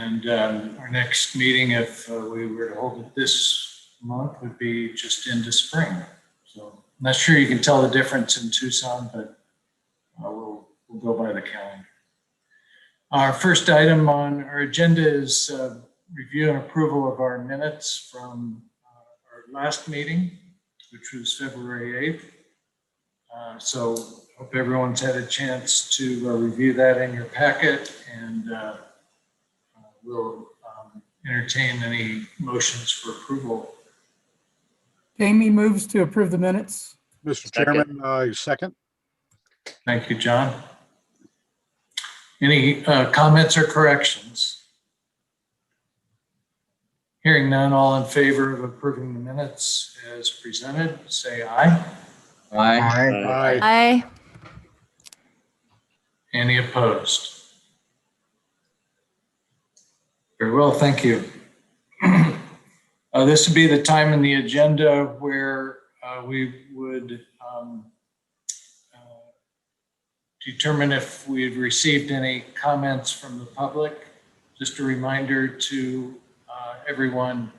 And our next meeting, if we were to hold it this month, would be just into spring. So I'm not sure you can tell the difference in Tucson, but we'll go by the calendar. Our first item on our agenda is review and approval of our minutes from our last meeting, which was February 8th. So hope everyone's had a chance to review that in your packet, and we'll entertain any motions for approval. Jamie moves to approve the minutes. Mr. Chairman, second. Thank you, John. Any comments or corrections? Hearing none, all in favor of approving the minutes as presented, say aye. Aye. Aye. Aye. Any opposed? Very well, thank you. This would be the time in the agenda where we would determine if we've received any comments from the public. Just a reminder to everyone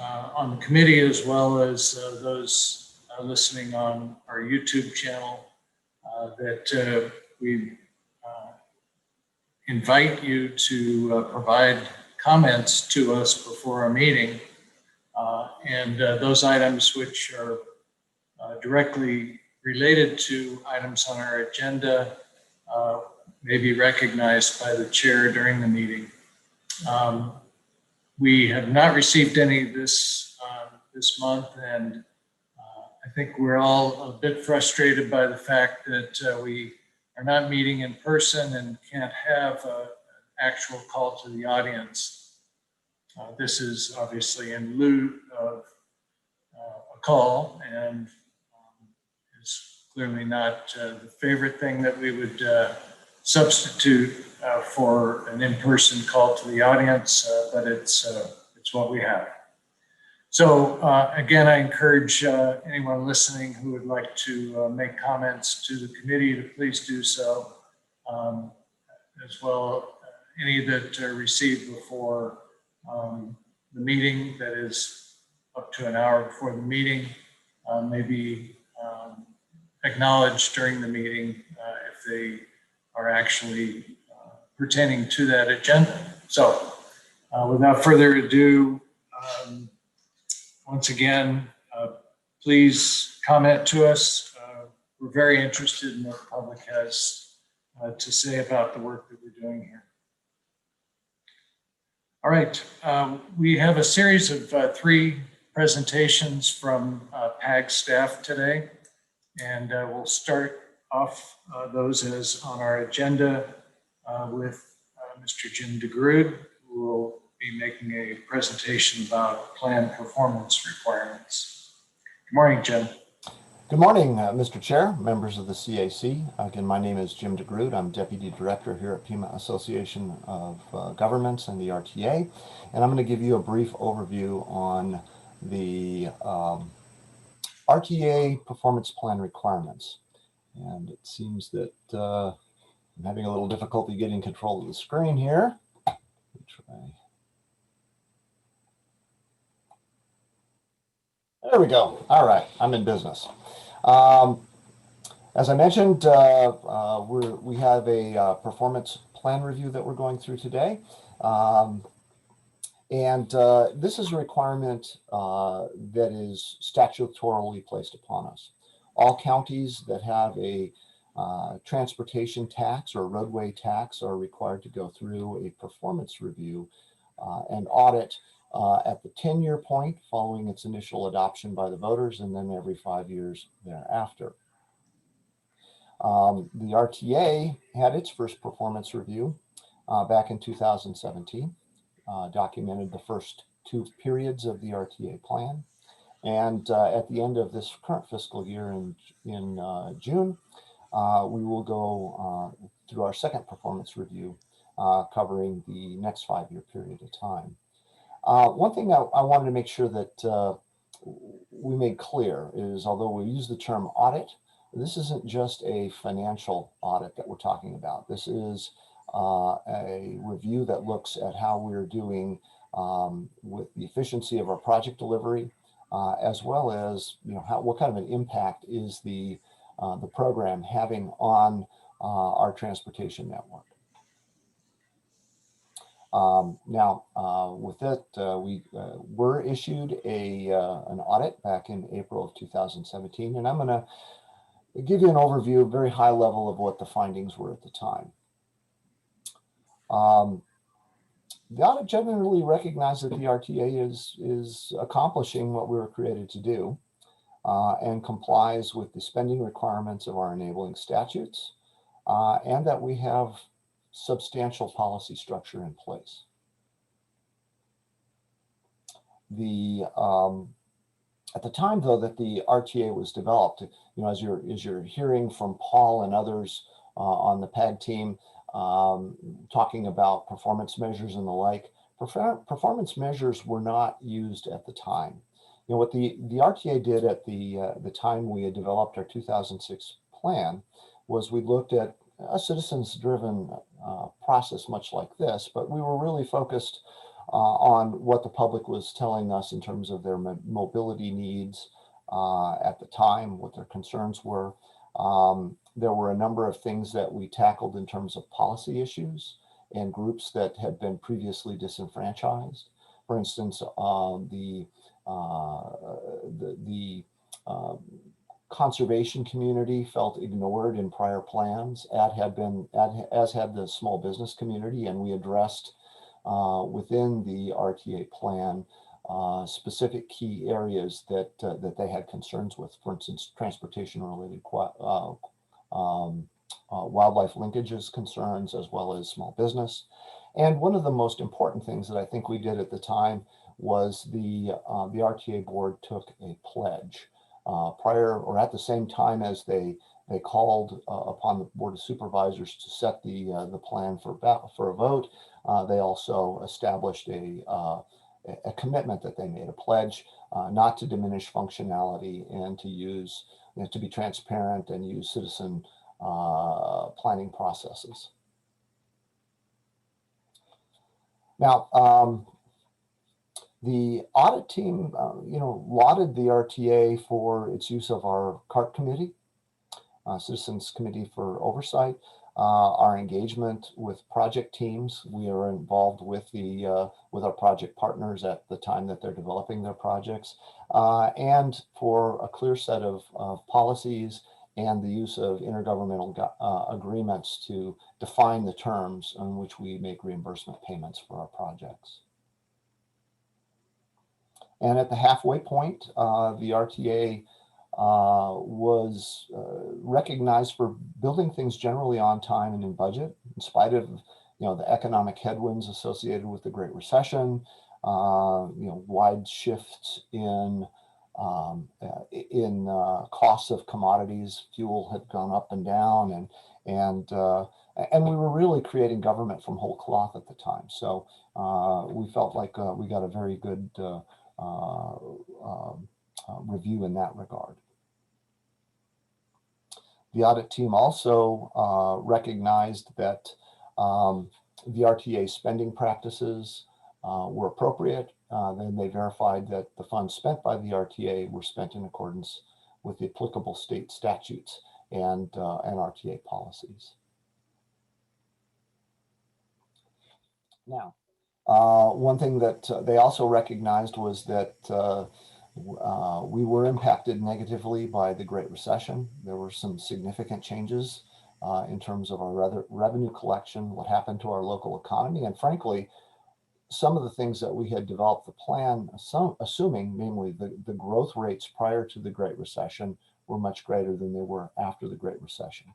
on the committee, as well as those listening on our YouTube channel, that we invite you to provide comments to us before our meeting. And those items which are directly related to items on our agenda may be recognized by the chair during the meeting. We have not received any this month, and I think we're all a bit frustrated by the fact that we are not meeting in person and can't have an actual call to the audience. This is obviously in lieu of a call, and is clearly not the favorite thing that we would substitute for an in-person call to the audience, but it's what we have. So again, I encourage anyone listening who would like to make comments to the committee to please do so, as well any that are received before the meeting, that is up to an hour before the meeting, may be acknowledged during the meeting if they are actually pertaining to that agenda. So without further ado, once again, please comment to us. We're very interested in what the public has to say about the work that we're doing here. All right, we have a series of 3 presentations from PAG staff today, and we'll start off those as on our agenda with Mr. Jim DeGrood, who will be making a presentation about plan performance requirements. Good morning, Jim. Good morning, Mr. Chair, members of the CAC. Again, my name is Jim DeGrood. I'm Deputy Director here at Pima Association of Governments and the RTA. And I'm going to give you a brief overview on the RTA performance plan requirements. And it seems that I'm having a little difficulty getting control of the screen here. Let me try. There we go. All right, I'm in business. As I mentioned, we have a performance plan review that we're going through today. This is a requirement that is statutorily placed upon us. All counties that have a transportation tax or roadway tax are required to go through a performance review and audit at the 10-year point following its initial adoption by the voters, and then every 5 years thereafter. The RTA had its first performance review back in 2017, documented the first 2 periods of the RTA plan. And at the end of this current fiscal year in June, we will go through our second performance review covering the next 5-year period of time. One thing I wanted to make sure that we made clear is, although we use the term audit, this isn't just a financial audit that we're talking about. This is a review that looks at how we're doing with the efficiency of our project delivery, as well as what kind of an impact is the program having on our transportation network. With it, we were issued an audit back in April of 2017, and I'm going to give you an overview, a very high level of what the findings were at the time. The audit generally recognized that the RTA is accomplishing what we were created to do and complies with the spending requirements of our enabling statutes, and that we have substantial policy structure in place. At the time, though, that the RTA was developed, as you're hearing from Paul and others on the PAG team talking about performance measures and the like, performance measures were not used at the time. What the RTA did at the time we had developed our 2006 plan was we looked at a citizens-driven process much like this, but we were really focused on what the public was telling us in terms of their mobility needs at the time, what their concerns were. There were a number of things that we tackled in terms of policy issues and groups that had been previously disenfranchised. For instance, the conservation community felt ignored in prior plans, as had the small business community, and we addressed within the RTA plan specific key areas that they had concerns with. For instance, transportation-related wildlife linkages concerns, as well as small business. And one of the most important things that I think we did at the time was the RTA board took a pledge prior or at the same time as they called upon the Board of Supervisors to set the plan for a vote. They also established a commitment that they made, a pledge not to diminish functionality and to use, to be transparent and use citizen planning processes. Now, the audit team, lauded the RTA for its use of our CART committee, Citizens Committee for Oversight, our engagement with project teams. We are involved with our project partners at the time that they're developing their projects, and for a clear set of policies and the use of intergovernmental agreements to define the terms on which we make reimbursement payments for our projects. And at the halfway point, the RTA was recognized for building things generally on time and in budget, in spite of the economic headwinds associated with the Great Recession, wide shifts in costs of commodities. Fuel had gone up and down, and we were really creating government from whole cloth at the time. So we felt like we got a very good review in that regard. The audit team also recognized that the RTA spending practices were appropriate. Then they verified that the funds spent by the RTA were spent in accordance with the applicable state statutes and RTA policies. Now, one thing that they also recognized was that we were impacted negatively by the Great Recession. There were some significant changes in terms of our revenue collection, what happened to our local economy, and frankly, some of the things that we had developed the plan, assuming, namely the growth rates prior to the Great Recession, were much greater than they were after the Great Recession.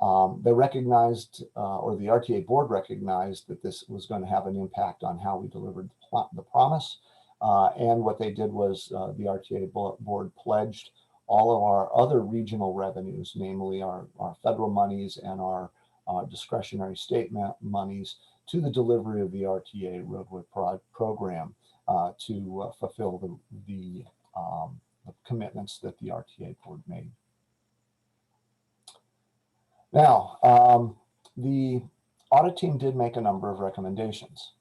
They recognized, or the RTA board recognized, that this was going to have an impact on how we delivered the promise. And what they did was the RTA board pledged all of our other regional revenues, namely our federal monies and our discretionary state monies, to the delivery of the RTA roadway program to fulfill the commitments that the RTA board made. Now, the audit team did make a number of recommendations.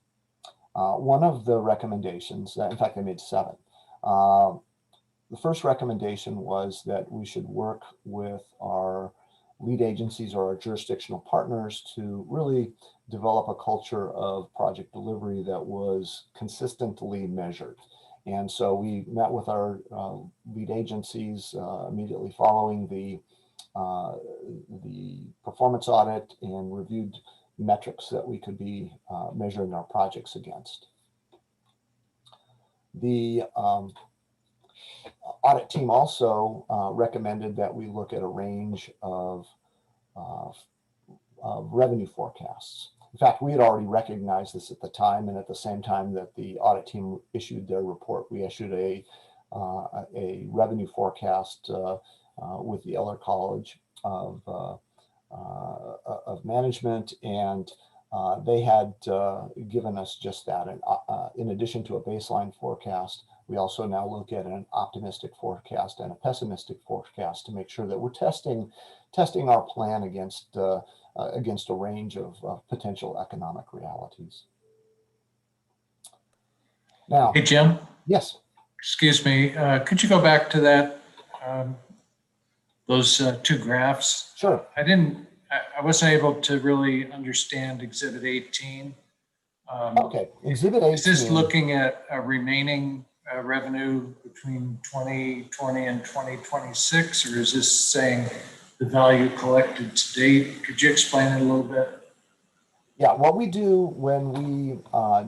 One of the recommendations, in fact, they made 7. The first recommendation was that we should work with our lead agencies or our jurisdictional partners to really develop a culture of project delivery that was consistently measured. And so we met with our lead agencies immediately following the performance audit and reviewed metrics that we could be measuring our projects against. The audit team also recommended that we look at a range of revenue forecasts. In fact, we had already recognized this at the time, and at the same time that the audit team issued their report, we issued a revenue forecast with the Eller College of Management, and they had given us just that. And in addition to a baseline forecast, we also now look at an optimistic forecast and a pessimistic forecast to make sure that we're testing our plan against a range of potential economic realities. Now, Hey, Jim, yes, excuse me, could you go back to that, those 2 graphs? sure. I wasn't able to really understand Exhibit 18. Okay, Exhibit 18. Is this looking at a remaining revenue between 2020 and 2026, or is this saying the value collected to date? Could you explain it a little bit? Yeah, what we do when we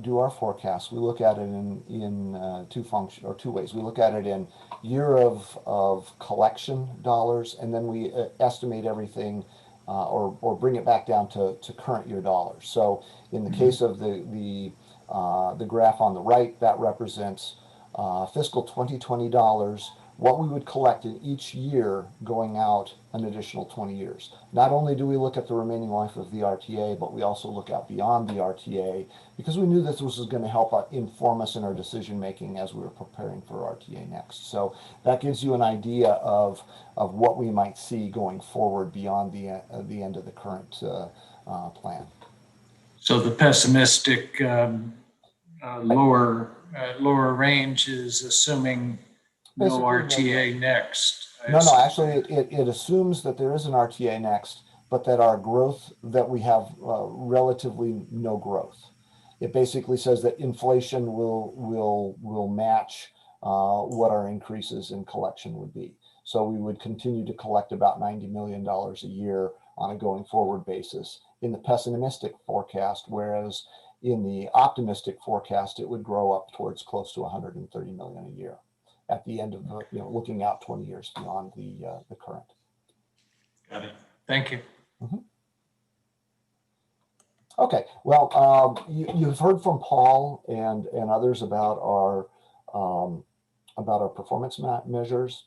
do our forecast, we look at it in 2 ways. We look at it in year of collection dollars, and then we estimate everything or bring it back down to current year dollars. So in the case of the graph on the right, that represents fiscal 2020 dollars, what we would collect in each year going out an additional 20 years. Not only do we look at the remaining life of the RTA, but we also look out beyond the RTA because we knew this was going to help inform us in our decision making as we were preparing for RTA Next. So that gives you an idea of what we might see going forward beyond the end of the current plan. So the pessimistic lower range is assuming no Basically, RTA next. No, actually, it assumes that there is an RTA next, but that our growth, that we have relatively no growth. It basically says that inflation will match what our increases in collection would be. So we would continue to collect about $90 million a year on a going forward basis in the pessimistic forecast, whereas in the optimistic forecast, it would grow up towards close to 130 million a year at the end of looking out 20 years beyond the current. Got it. Thank you. Mm-hmm. Okay, well, you've heard from Paul and others about our performance measures.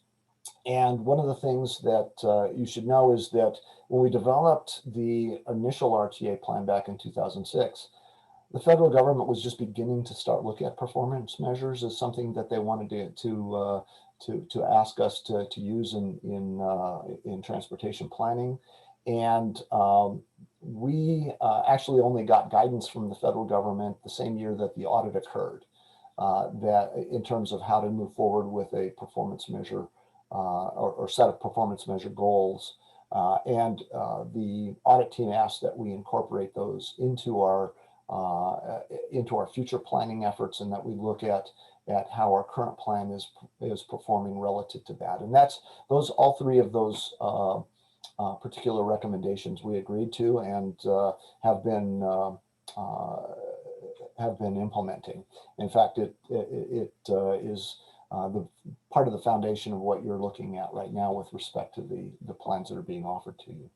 And one of the things that you should know is that when we developed the initial RTA plan back in 2006, the federal government was just beginning to start looking at performance measures as something that they wanted to ask us to use in transportation planning. And we actually only got guidance from the federal government the same year that the audit occurred, that in terms of how to move forward with a performance measure or set of performance measure goals. And the audit team asked that we incorporate those into our future planning efforts, and that we look at how our current plan is performing relative to that. And all 3 of those particular recommendations we agreed to and have been implementing. In fact, it is the part of the foundation of what you're looking at right now with respect to the plans that are being offered to you.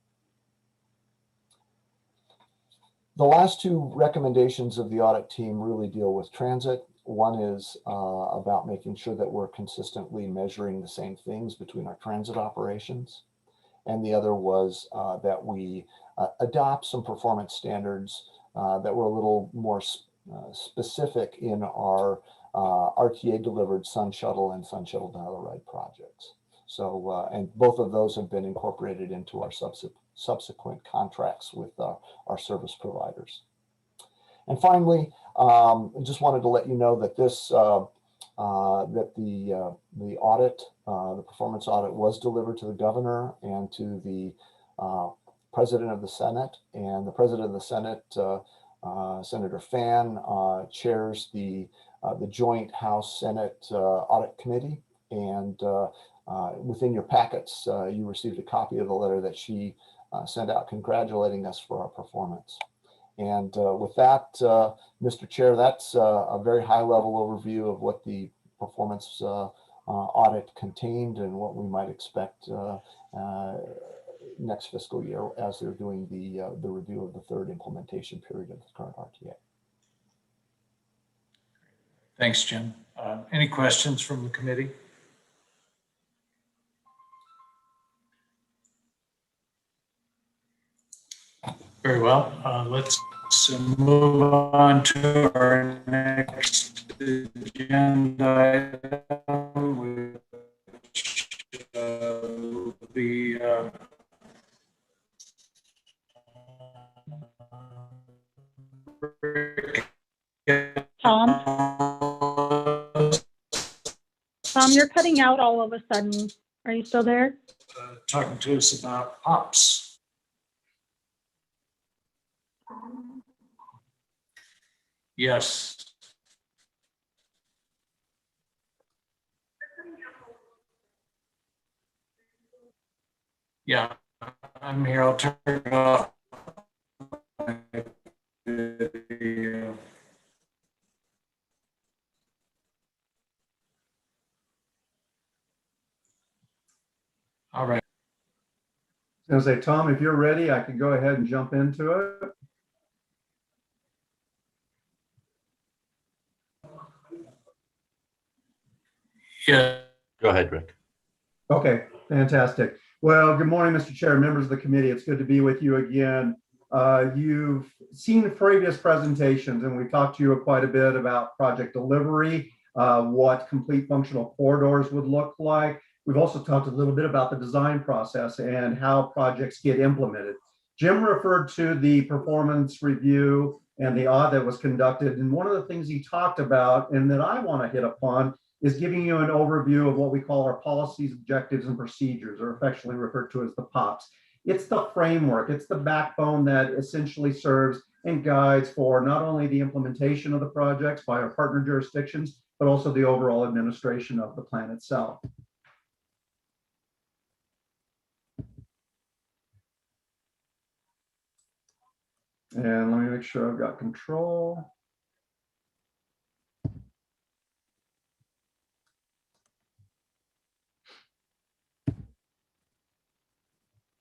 The last 2 recommendations of the audit team really deal with transit. One is about making sure that we're consistently measuring the same things between our transit operations. And the other was that we adopt some performance standards that were a little more specific in our RTA delivered Sun Shuttle and Sun Shuttle Dial-A-Ride projects. So, and both of those have been incorporated into our subsequent contracts with our service providers. And finally, I just wanted to let you know that this that the audit, the performance audit, was delivered to the governor and to the president of the Senate. And the president of the Senate, Senator Fan, chairs the joint House Senate Audit Committee. And within your packets, you received a copy of the letter that she sent out congratulating us for our performance. And with that, Mr. Chair, that's a very high-level overview of what the performance audit contained and what we might expect next fiscal year as they're doing the review of the third implementation period of the current RTA. Thanks, Jim. Any questions from the committee? Very well. Let's move on to our next agenda item, which will be Tom, you're cutting out all of a sudden. Are you still there? talking to us about POPs. Yes. Yeah, I'm here. I'll turn it off. All right. I was going to say, Tom, if you're ready, I can go ahead and jump into it. Yeah. Go ahead, Rick. Okay, fantastic. Well, good morning, Mr. Chair, members of the committee. It's good to be with you again. You've seen previous presentations, and we've talked to you quite a bit about project delivery, what complete functional corridors would look like. We've also talked a little bit about the design process and how projects get implemented. Jim referred to the performance review and the audit that was conducted. And one of the things he talked about, and that I want to hit upon, is giving you an overview of what we call our policies, objectives, and procedures, or affectionately referred to as the POPs. It's the framework, it's the backbone that essentially serves and guides for not only the implementation of the projects by our partner jurisdictions, but also the overall administration of the plan itself. And let me make sure I've got control.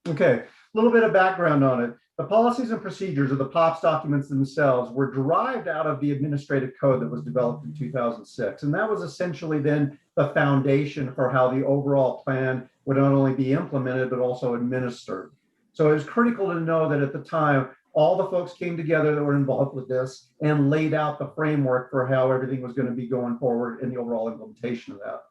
Okay, a little bit of background on it. The policies and procedures, or the POPs documents themselves, were derived out of the administrative code that was developed in 2006. And that was essentially then the foundation for how the overall plan would not only be implemented, but also administered. So it was critical to know that at the time, all the folks came together that were involved with this and laid out the framework for how everything was going to be going forward in the overall implementation of that.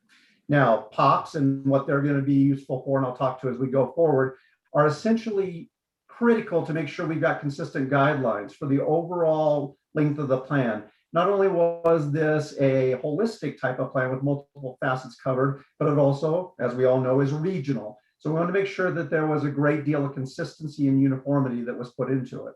Now, POPs and what they're going to be useful for, and I'll talk to as we go forward, are essentially critical to make sure we've got consistent guidelines for the overall length of the plan. Not only was this a holistic type of plan with multiple facets covered, but it also, as we all know, is regional. So we want to make sure that there was a great deal of consistency and uniformity that was put into it.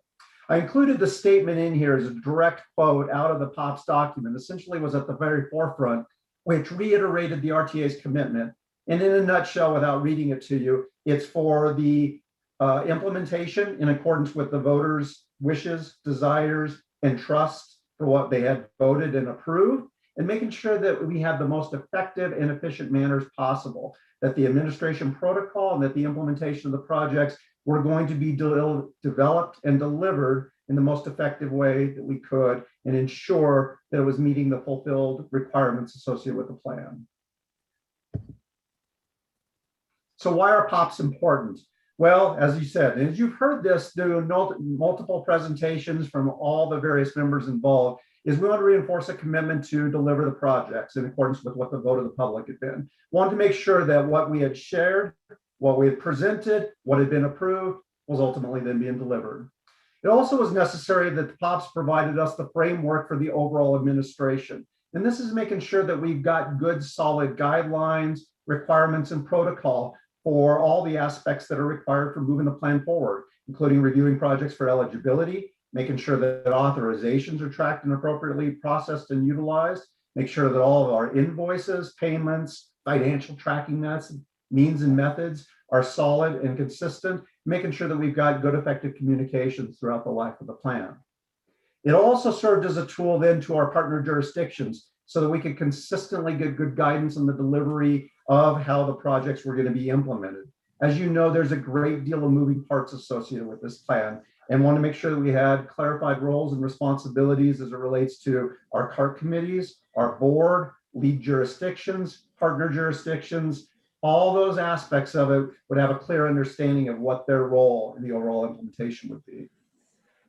I included the statement in here as a direct quote out of the POPs document, essentially was at the very forefront, which reiterated the RTA's commitment. And in a nutshell, without reading it to you, it's for the implementation in accordance with the voters' wishes, desires, and trust for what they had voted and approved, and making sure that we have the most effective and efficient manners possible, that the administration protocol and that the implementation of the projects were going to be developed and delivered in the most effective way that we could, and ensure that it was meeting the fulfilled requirements associated with the plan. So why are POPs important? Well, as you said, and as you've heard this through multiple presentations from all the various members involved, is we want to reinforce a commitment to deliver the projects in accordance with what the vote of the public had been. Want to make sure that what we had shared, what we had presented, what had been approved, was ultimately then being delivered. It also was necessary that the POPs provided us the framework for the overall administration. And this is making sure that we've got good, solid guidelines, requirements, and protocol for all the aspects that are required for moving the plan forward, including reviewing projects for eligibility, making sure that authorizations are tracked and appropriately processed and utilized, make sure that all of our invoices, payments, financial tracking means and methods are solid and consistent, making sure that we've got good, effective communications throughout the life of the plan. It also served as a tool then to our partner jurisdictions so that we could consistently get good guidance on the delivery of how the projects were going to be implemented. As you know, there's a great deal of moving parts associated with this plan, and want to make sure that we had clarified roles and responsibilities as it relates to our CART committees, our board, lead jurisdictions, partner jurisdictions. All those aspects of it would have a clear understanding of what their role in the overall implementation would be.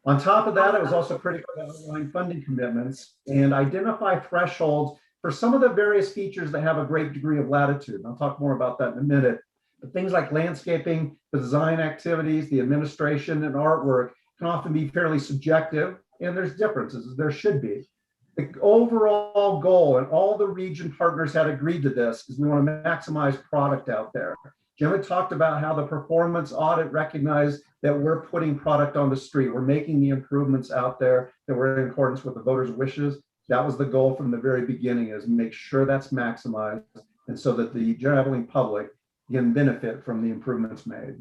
On top of that, it was also critical to outline funding commitments and identify thresholds for some of the various features that have a great degree of latitude. And I'll talk more about that in a minute. But things like landscaping, the design activities, the administration, and artwork can often be fairly subjective, and there's differences, there should be. The overall goal, and all the region partners had agreed to this, is we want to maximize product out there. Jim had talked about how the performance audit recognized that we're putting product on the street. We're making the improvements out there that were in accordance with the voters' wishes. That was the goal from the very beginning, is make sure that's maximized, and so that the traveling public can benefit from the improvements made.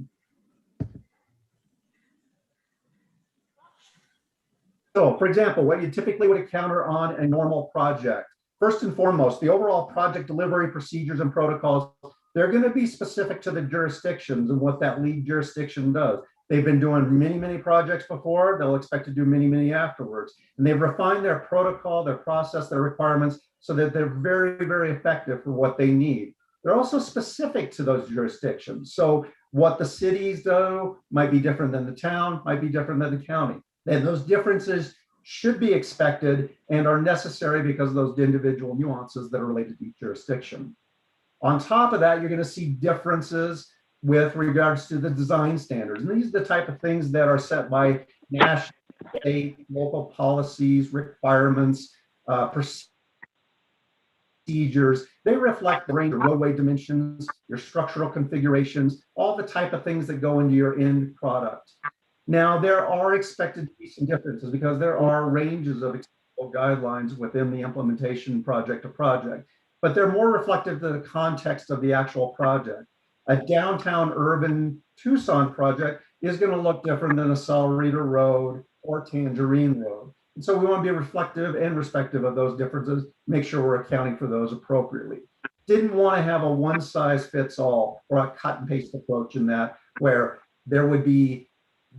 So, for example, what you typically would encounter on a normal project. First and foremost, the overall project delivery procedures and protocols, they're going to be specific to the jurisdictions and what that lead jurisdiction does. They've been doing many, many projects before. They'll expect to do many, many afterwards. And they've refined their protocol, their process, their requirements so that they're very, very effective for what they need. They're also specific to those jurisdictions. So what the cities do might be different than the town, might be different than the county. And those differences should be expected and are necessary because of those individual nuances that are related to each jurisdiction. On top of that, you're going to see differences with regards to the design standards. And these are the type of things that are set by national, state, local policies, requirements, procedures. They reflect the range of roadway dimensions, your structural configurations, all the type of things that go into your end product. Now, there are expected to be some differences because there are ranges of acceptable guidelines within the implementation project to project, but they're more reflective of the context of the actual project. A downtown urban Tucson project is going to look different than a Salarita Road or Tangerine Road. And so we want to be reflective and respective of those differences, make sure we're accounting for those appropriately. Didn't want to have a one size fits all or a cut and paste approach in that, where there would be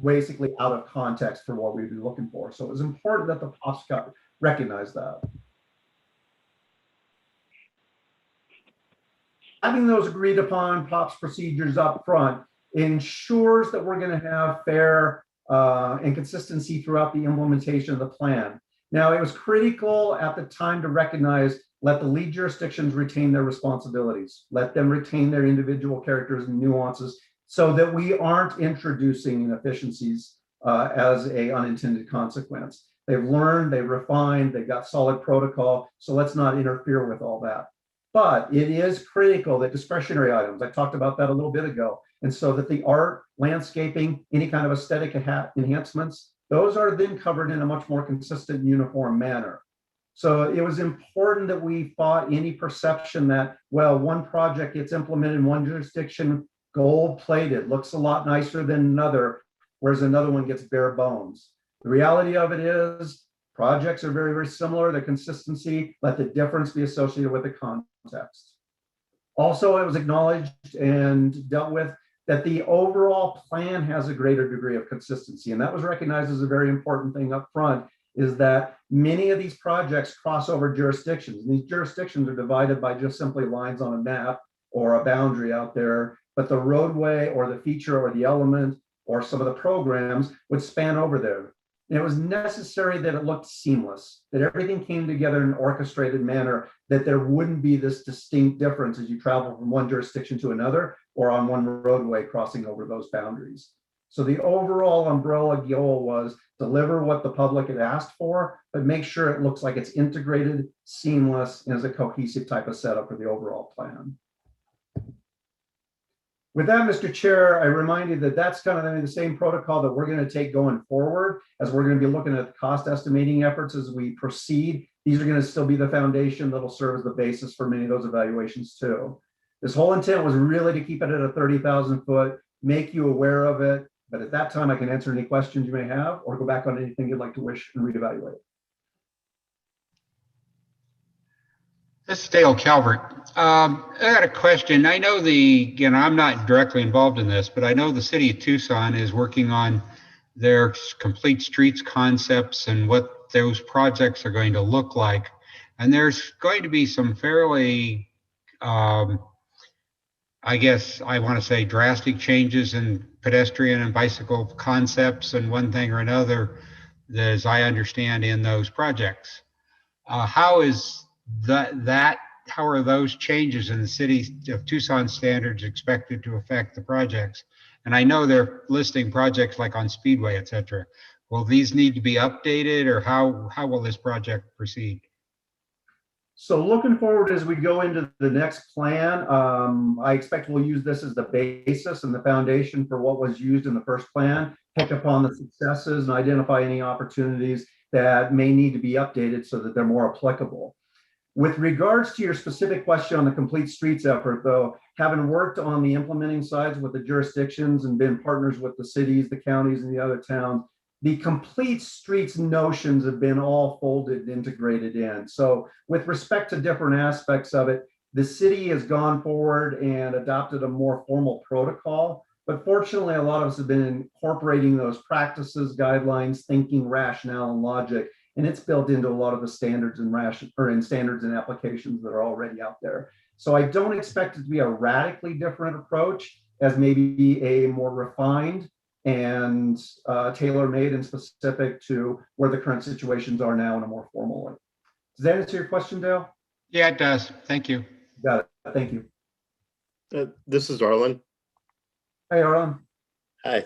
basically out of context for what we'd be looking for. So it was important that the POPs recognize that. Having those agreed upon POPs procedures up front ensures that we're going to have fair and consistency throughout the implementation of the plan. Now, it was critical at the time to recognize, let the lead jurisdictions retain their responsibilities, let them retain their individual characters and nuances, so that we aren't introducing inefficiencies as an unintended consequence. They've learned, they've refined, they've got solid protocol, so let's not interfere with all that. But it is critical that discretionary items, I talked about that a little bit ago, and so that the art, landscaping, any kind of aesthetic enhancements, those are then covered in a much more consistent and uniform manner. So it was important that we fought any perception that, well, one project gets implemented in one jurisdiction, gold plated, looks a lot nicer than another, whereas another one gets bare bones. The reality of it is projects are very, very similar. The consistency, let the difference be associated with the context. Also, it was acknowledged and dealt with that the overall plan has a greater degree of consistency. And that was recognized as a very important thing up front, is that many of these projects cross over jurisdictions. And these jurisdictions are divided by just simply lines on a map or a boundary out there, but the roadway or the feature or the element or some of the programs would span over there. And it was necessary that it looked seamless, that everything came together in an orchestrated manner, that there wouldn't be this distinct difference as you travel from one jurisdiction to another or on one roadway crossing over those boundaries. So the overall umbrella goal was deliver what the public had asked for, but make sure it looks like it's integrated, seamless, and is a cohesive type of setup for the overall plan. With that, Mr. Chair, I remind you that that's kind of the same protocol that we're going to take going forward, as we're going to be looking at the cost estimating efforts as we proceed. These are going to still be the foundation that'll serve as the basis for many of those evaluations too. This whole intent was really to keep it at a 30,000 foot, make you aware of it. But at that time, I can answer any questions you may have or go back on anything you'd like to wish and reevaluate. This is Dale Calvert. I had a question. I know I'm not directly involved in this, but I know the city of Tucson is working on their complete streets concepts and what those projects are going to look like. And there's going to be some fairly, I guess I want to say drastic changes in pedestrian and bicycle concepts and one thing or another, as I understand, in those projects. How is how are those changes in the city of Tucson standards expected to affect the projects? And I know they're listing projects like on Speedway, et cetera. Will these need to be updated, or how will this project proceed? So looking forward as we go into the next plan, I expect we'll use this as the basis and the foundation for what was used in the first plan, pick upon the successes and identify any opportunities that may need to be updated so that they're more applicable. With regards to your specific question on the complete streets effort, though, having worked on the implementing sides with the jurisdictions and been partners with the cities, the counties, and the other towns, the complete streets notions have been all folded and integrated in. So with respect to different aspects of it, the city has gone forward and adopted a more formal protocol. But fortunately, a lot of us have been incorporating those practices, guidelines, thinking, rationale, and logic, and it's built into a lot of the standards and standards and applications that are already out there. So I don't expect it to be a radically different approach, as maybe a more refined and tailor-made and specific to where the current situations are now in a more formal way. Does that answer your question, Dale? Yeah, it does. Thank you. Got it. Thank you. This is Arlen. Hey, Aaron. Hi.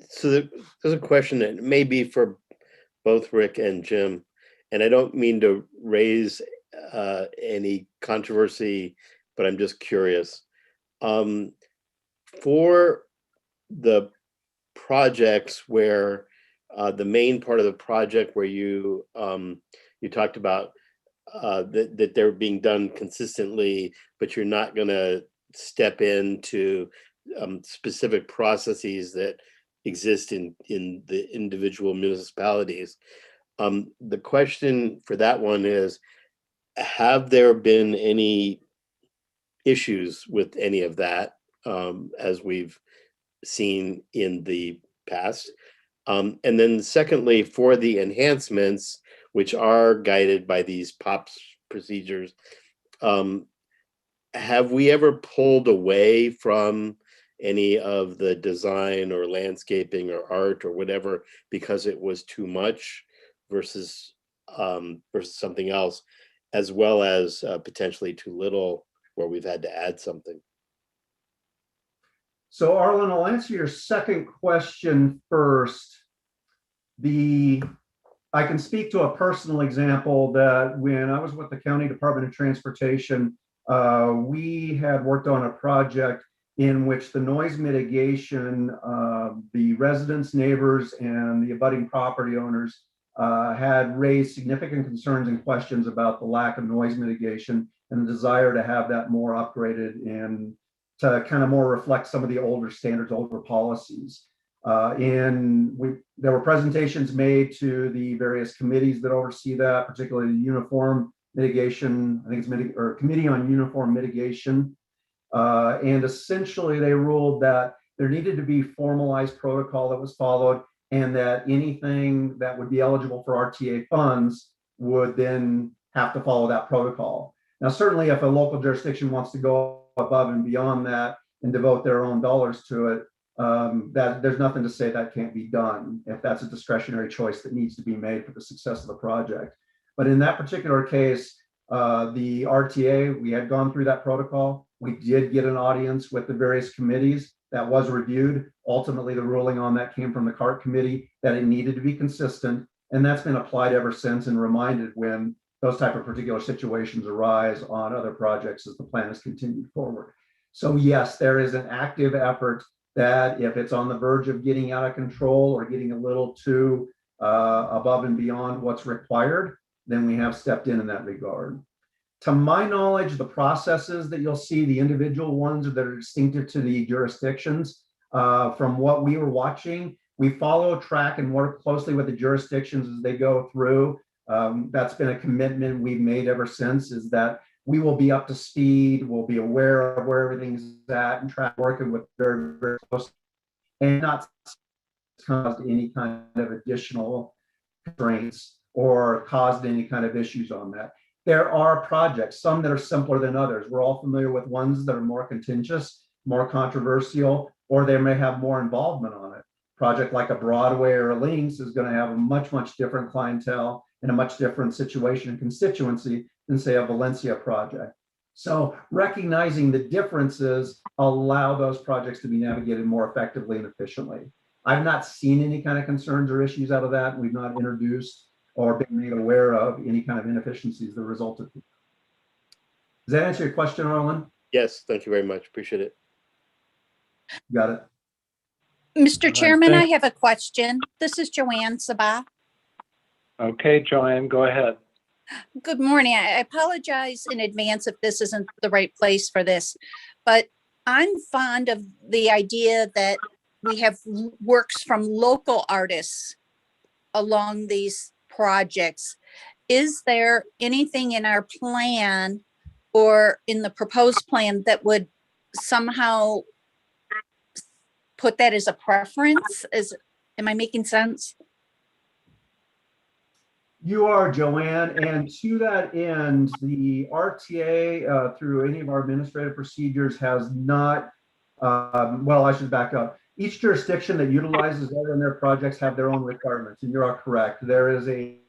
So there's a question that may be for both Rick and Jim, and I don't mean to raise any controversy, but I'm just curious. For the projects where the main part of the project where you talked about that they're being done consistently, but you're not going to step into specific processes that exist in the individual municipalities. The question for that one is, have there been any issues with any of that as we've seen in the past? And then secondly, for the enhancements, which are guided by these POPs procedures, have we ever pulled away from any of the design or landscaping or art or whatever because it was too much versus something else, as well as potentially too little where we've had to add something? So Arlen, I'll answer your second question first. I can speak to a personal example that when I was with the County Department of Transportation, we had worked on a project in which the noise mitigation, the residents, neighbors, and the abutting property owners had raised significant concerns and questions about the lack of noise mitigation and the desire to have that more upgraded and to kind of more reflect some of the older standards, older policies. There were presentations made to the various committees that oversee that, particularly the uniform mitigation, I think it's Committee on Uniform Mitigation. And essentially they ruled that there needed to be formalized protocol that was followed, and that anything that would be eligible for RTA funds would then have to follow that protocol. Now, certainly if a local jurisdiction wants to go above and beyond that and devote their own dollars to it, that there's nothing to say that can't be done if that's a discretionary choice that needs to be made for the success of the project. But in that particular case, the RTA, we had gone through that protocol. We did get an audience with the various committees. That was reviewed. Ultimately, the ruling on that came from the CART committee that it needed to be consistent. And that's been applied ever since and reminded when those type of particular situations arise on other projects as the plan is continued forward. So yes, there is an active effort that if it's on the verge of getting out of control or getting a little too above and beyond what's required, then we have stepped in that regard. To my knowledge, the processes that you'll see, the individual ones that are distinctive to the jurisdictions, from what we were watching, we follow track and work closely with the jurisdictions as they go through. That's been a commitment we've made ever since, is that we will be up to speed, we'll be aware of where everything's at and track working with very, very close and not caused any kind of additional constraints or caused any kind of issues on that. There are projects, some that are simpler than others. We're all familiar with ones that are more contentious, more controversial, or they may have more involvement on it. Project like a Broadway or a Links is going to have a much, much different clientele and a much different situation and constituency than, say, a Valencia project. So recognizing the differences allow those projects to be navigated more effectively and efficiently. I've not seen any kind of concerns or issues out of that. We've not introduced or been made aware of any kind of inefficiencies that resulted. Does that answer your question, Arlen? Yes, thank you very much. Appreciate it. Got it. Mr. Chairman, I have a question. This is Joanne Sabah. Okay, Joanne, go ahead. Good morning. I apologize in advance if this isn't the right place for this, but I'm fond of the idea that we have works from local artists along these projects. Is there anything in our plan or in the proposed plan that would somehow put that as a preference? Am I making sense? You are, Joanne, and to that end, the RTA through any of our administrative procedures has not, well, I should back up. Each jurisdiction that utilizes that in their projects have their own requirements, and you are correct. There is a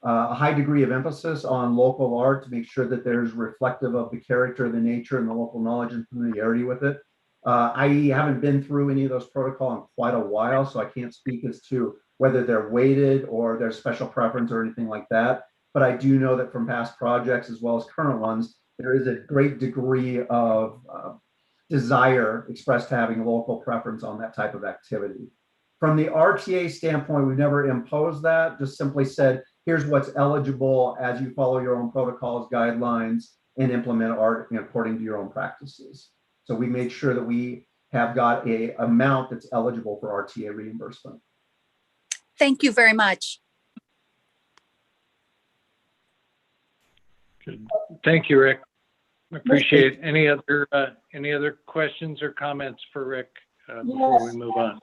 high degree of emphasis on local art to make sure that there's reflective of the character, the nature, and the local knowledge and familiarity with it. I haven't been through any of those protocols in quite a while, so I can't speak as to whether they're weighted or there's special preference or anything like that. But I do know that from past projects as well as current ones, there is a great degree of desire expressed to having local preference on that type of activity. From the RTA standpoint, we've never imposed that, just simply said, here's what's eligible as you follow your own protocols, guidelines, and implement art according to your own practices. So we made sure that we have got an amount that's eligible for RTA reimbursement. Thank you very much. Good. Thank you, Rick. Appreciate any other questions or comments for Rick before we move on?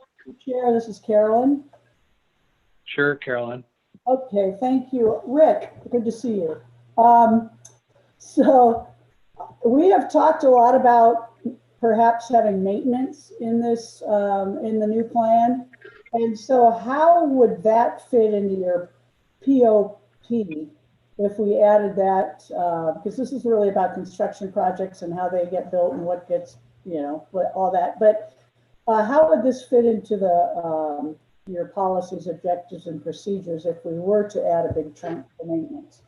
Chair, this is Carolyn. Sure, Carolyn. Okay, thank you. Rick, good to see you. So we have talked a lot about perhaps having maintenance in this, in the new plan. And so how would that fit into your POP if we added that? Because this is really about construction projects and how they get built and what gets, you know, all that. But how would this fit into the your policies, objectives, and procedures if we were to add a big chunk for maintenance?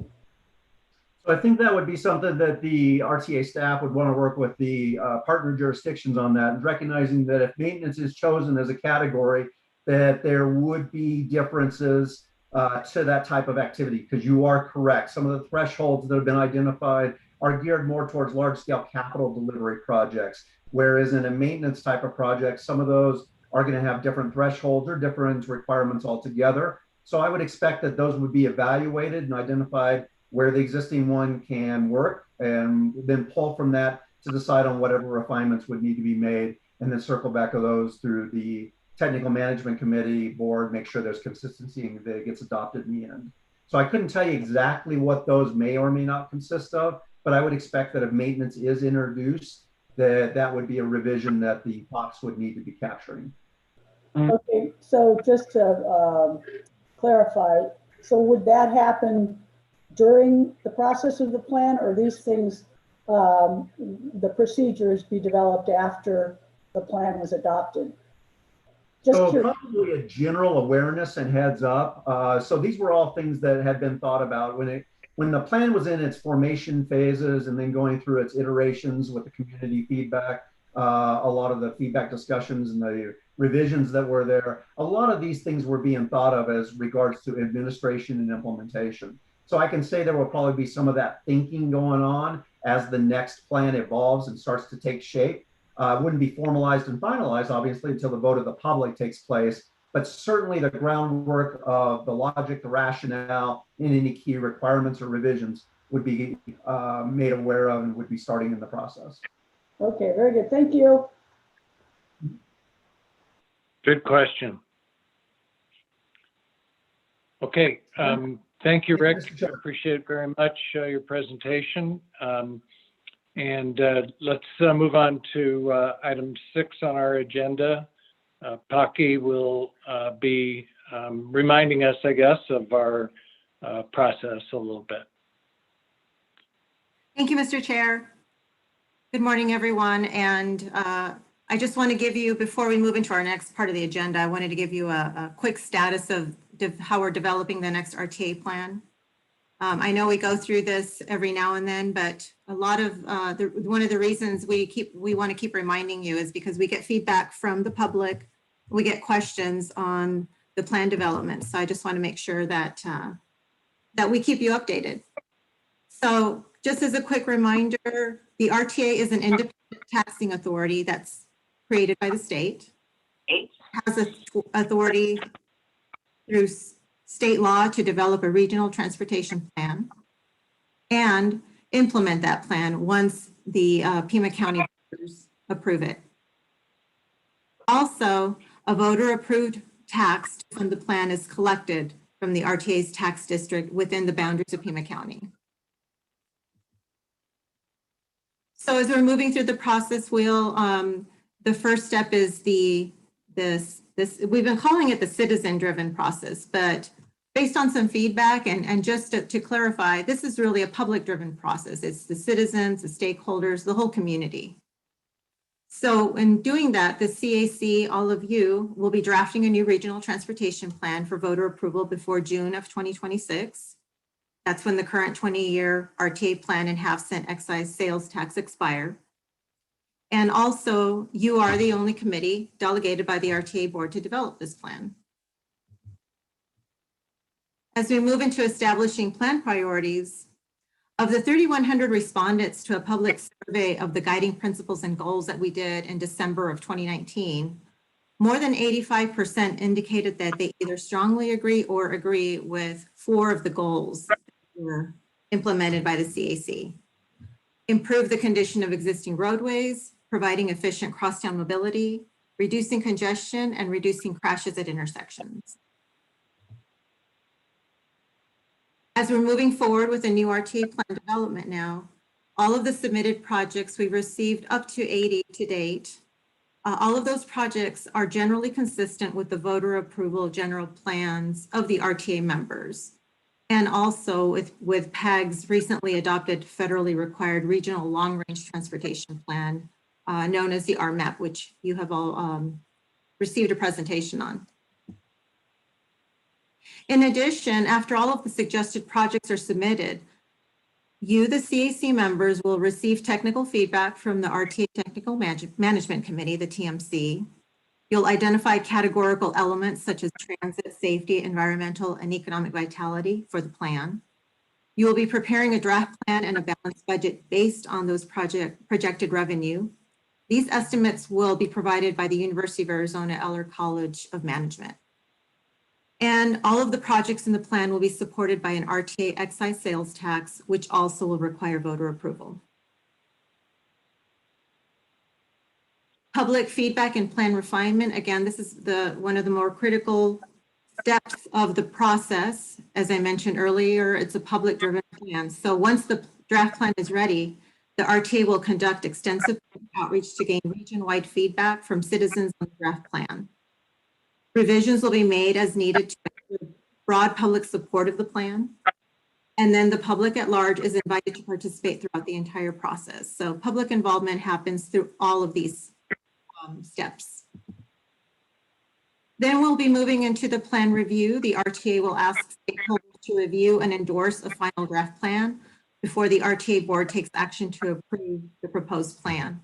So I think that would be something that the RTA staff would want to work with the partner jurisdictions on that, and recognizing that if maintenance is chosen as a category, that there would be differences to that type of activity, because you are correct. Some of the thresholds that have been identified are geared more towards large scale capital delivery projects, whereas in a maintenance type of project, some of those are going to have different thresholds or different requirements altogether. So I would expect that those would be evaluated and identified where the existing one can work, and then pull from that to decide on whatever refinements would need to be made, and then circle back to those through the technical management committee board, make sure there's consistency and that it gets adopted in the end. So I couldn't tell you exactly what those may or may not consist of, but I would expect that if maintenance is introduced, that would be a revision that the POPs would need to be capturing. Okay, so just to clarify, so would that happen during the process of the plan, or these things, the procedures be developed after the plan was adopted? Just So curious. probably a general awareness and heads up. So these were all things that had been thought about when the plan was in its formation phases and then going through its iterations with the community feedback. A lot of the feedback discussions and the revisions that were there, a lot of these things were being thought of as regards to administration and implementation. So I can say there will probably be some of that thinking going on as the next plan evolves and starts to take shape. Wouldn't be formalized and finalized, obviously, until the vote of the public takes place. But certainly the groundwork of the logic, the rationale, and any key requirements or revisions would be made aware of and would be starting in the process. Okay, very good. Thank you. Good question. Okay, thank you, Rick. Appreciate very much your presentation. Let's move on to item 6 on our agenda. Paki will be reminding us, I guess, of our process a little bit. Thank you, Mr. Chair. Good morning, everyone. And I just want to give you, before we move into our next part of the agenda, I wanted to give you a quick status of how we're developing the next RTA plan. I know we go through this every now and then, but a lot of one of the reasons we want to keep reminding you is because we get feedback from the public. We get questions on the plan development. So I just want to make sure that that we keep you updated. So just as a quick reminder, the RTA is an independent taxing authority that's created by the state. It has authority through state law to develop a regional transportation plan and implement that plan once the Pima County voters approve it. Also, a voter-approved tax to fund the plan is collected from the RTA's tax district within the boundaries of Pima County. So as we're moving through the process, the first step is this we've been calling it the citizen-driven process, but based on some feedback and just to clarify, this is really a public-driven process. It's the citizens, the stakeholders, the whole community. So in doing that, the CAC, all of you, will be drafting a new regional transportation plan for voter approval before June of 2026. That's when the current 20-year RTA plan and half-cent excise sales tax expire. And also, you are the only committee delegated by the RTA board to develop this plan. As we move into establishing plan priorities, of the 3,100 respondents to a public survey of the guiding principles and goals that we did in December of 2019, more than 85% indicated that they either strongly agree or agree with 4 of the goals that were implemented by the CAC. Improve the condition of existing roadways, providing efficient crosstown mobility, reducing congestion, and reducing crashes at intersections. As we're moving forward with a new RTA plan development now, all of the submitted projects, we've received up to 80 to date. All of those projects are generally consistent with the voter approval general plans of the RTA members, and also with PAG's recently adopted federally required regional long-range transportation plan, known as the RMAP, which you have all received a presentation on. In addition, after all of the suggested projects are submitted, you, the CAC members, will receive technical feedback from the RTA Technical Management Committee, the TMC. You'll identify categorical elements such as transit, safety, environmental, and economic vitality for the plan. You will be preparing a draft plan and a balanced budget based on those projected revenue. These estimates will be provided by the University of Arizona Eller College of Management. And all of the projects in the plan will be supported by an RTA excise sales tax, which also will require voter approval. Public feedback and plan refinement. Again, this is one of the more critical steps of the process. As I mentioned earlier, it's a public-driven plan. So once the draft plan is ready, the RTA will conduct extensive outreach to gain region-wide feedback from citizens on the draft plan. Revisions will be made as needed to ensure broad public support of the plan. And then the public at large is invited to participate throughout the entire process. So public involvement happens through all of these steps. Then we'll be moving into the plan review. The RTA will ask stakeholders to review and endorse a final draft plan before the RTA board takes action to approve the proposed plan.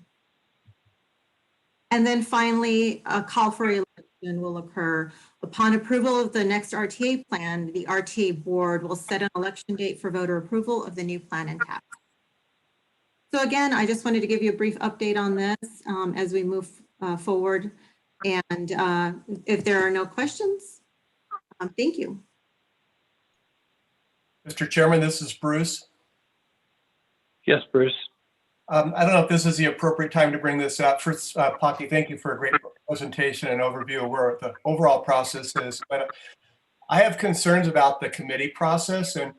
And then finally, a call for election will occur. Upon approval of the next RTA plan, the RTA board will set an election date for voter approval of the new plan and tax. So again, I just wanted to give you a brief update on this as we move forward. And if there are no questions, thank you. Mr. Chairman, this is Bruce. Yes, Bruce. I don't know if this is the appropriate time to bring this up. First, Pocky, thank you for a great presentation and overview of where the overall process is. But I have concerns about the committee process and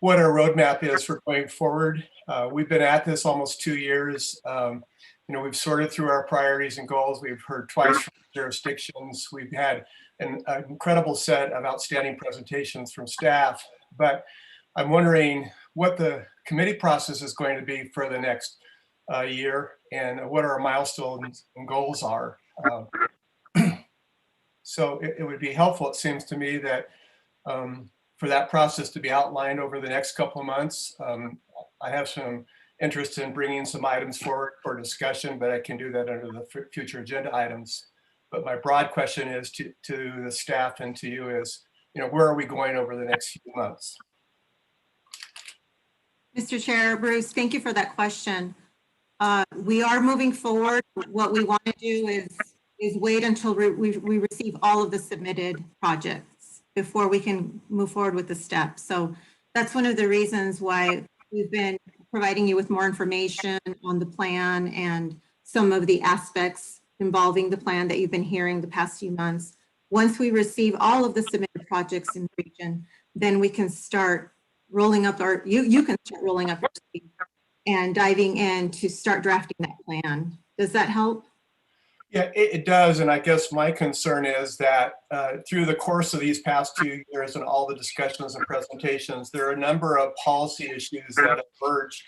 what our roadmap is for going forward. We've been at this almost 2 years. We've sorted through our priorities and goals. We've heard twice from jurisdictions. We've had an incredible set of outstanding presentations from staff. But I'm wondering what the committee process is going to be for the next year and what our milestones and goals are. So it would be helpful, it seems to me, that for that process to be outlined over the next couple of months. I have some interest in bringing some items forward for discussion, but I can do that under the future agenda items. But my broad question is to the staff and to you is, where are we going over the next few months? Mr. Chair, Bruce, thank you for that question. We are moving forward. What we want to do is wait until we receive all of the submitted projects before we can move forward with the steps. So that's one of the reasons why we've been providing you with more information on the plan and some of the aspects involving the plan that you've been hearing the past few months. Once we receive all of the submitted projects in the region, then we can start rolling up you can start rolling up and diving in to start drafting that plan. Does that help? Yeah, it does. And I guess my concern is that through the course of these past 2 years and all the discussions and presentations, there are a number of policy issues that emerge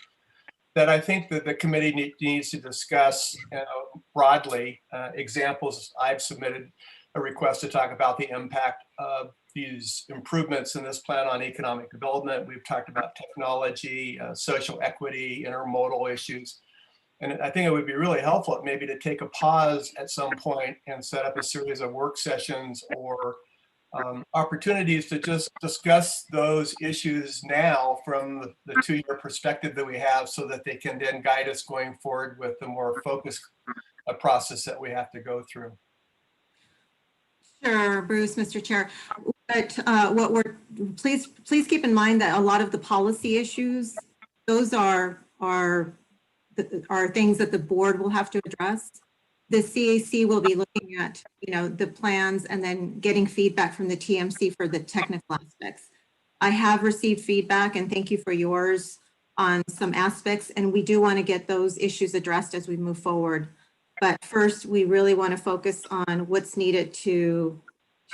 that I think that the committee needs to discuss broadly. Examples, I've submitted a request to talk about the impact of these improvements in this plan on economic development. We've talked about technology, social equity, intermodal issues. And I think it would be really helpful maybe to take a pause at some point and set up a series of work sessions or opportunities to just discuss those issues now from the 2-year perspective that we have so that they can then guide us going forward with the more focused process that we have to go through. Sure, Bruce, Mr. Chair. But please keep in mind that a lot of the policy issues, those are things that the board will have to address. The CAC will be looking at, the plans and then getting feedback from the TMC for the technical aspects. I have received feedback and thank you for yours on some aspects, and we do want to get those issues addressed as we move forward. But first, we really want to focus on what's needed to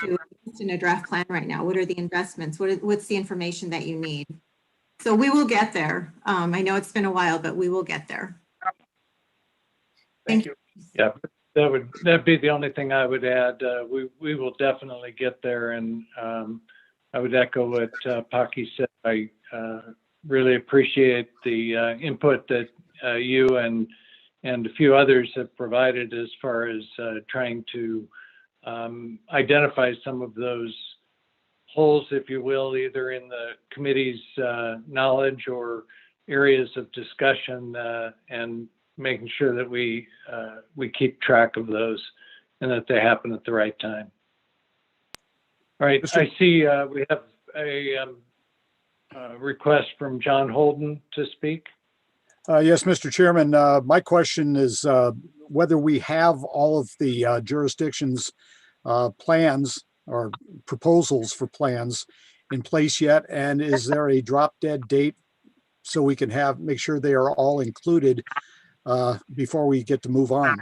invest in a draft plan right now. What are the investments? What's the information that you need? So we will get there. I know it's been a while, but we will get there. Thank you. Yeah, that'd be the only thing I would add. We will definitely get there, and I would echo what Pocky said. I really appreciate the input that you and a few others have provided as far as trying to identify some of those holes, if you will, either in the committee's knowledge or areas of discussion, and making sure that we keep track of those and that they happen at the right time. All right, I see we have a request from John Holden to speak. Yes, Mr. Chairman, my question is whether we have all of the jurisdictions' plans or proposals for plans in place yet, and is there a drop dead date so we can make sure they are all included before we get to move on?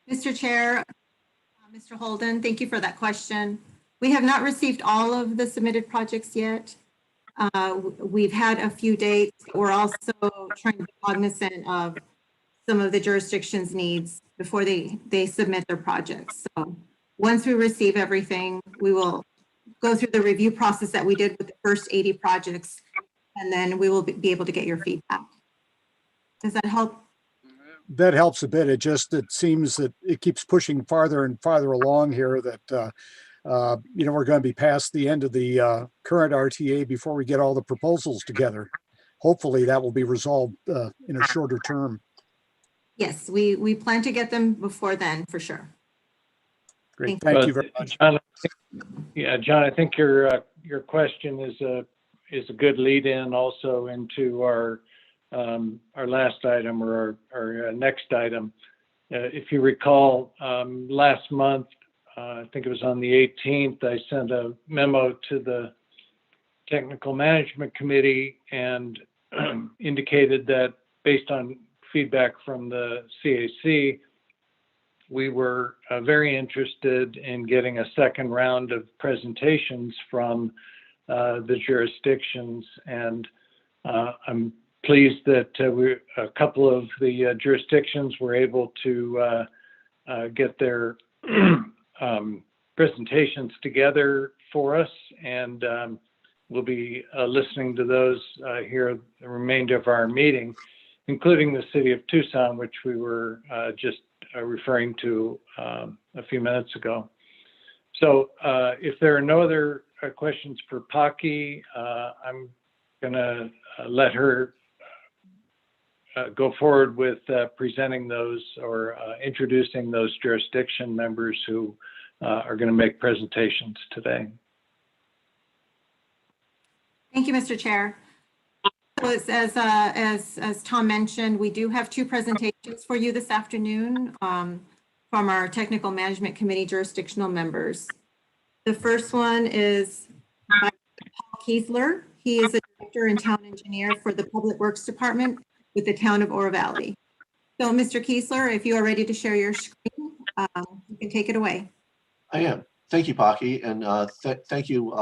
Mr. Chair, Mr. Holden, thank you for that question. We have not received all of the submitted projects yet. We've had a few dates. We're also trying to be cognizant of some of the jurisdictions' needs before they submit their projects. So once we receive everything, we will go through the review process that we did with the first 80 projects, and then we will be able to get your feedback. Does that help? That helps a bit. It seems that it keeps pushing farther and farther along here that, we're going to be past the end of the current RTA before we get all the proposals together. Hopefully that will be resolved in a shorter term. Yes, we plan to get them before then, for sure. Great. Thank you very much. John, I think your question is a good lead in also into our last item or our next item. If you recall, last month, I think it was on the 18th, I sent a memo to the Technical Management Committee and indicated that based on feedback from the CAC, we were very interested in getting a second round of presentations from the jurisdictions. And I'm pleased that a couple of the jurisdictions were able to get their presentations together for us. And we'll be listening to those here the remainder of our meeting, including the city of Tucson, which we were just referring to a few minutes ago. So if there are no other questions for Paki, I'm going to let her go forward with presenting those or introducing those jurisdiction members who are going to make presentations today. Thank you, Mr. Chair. So as Tom mentioned, we do have two presentations for you this afternoon from our Technical Management Committee jurisdictional members. The first one is by Paul Kiesler. He is a director and town engineer for the Public Works Department with the town of Oro Valley. So Mr. Kiesler, if you are ready to share your screen, you can take it away. I am. Thank you, Paki, and thank you,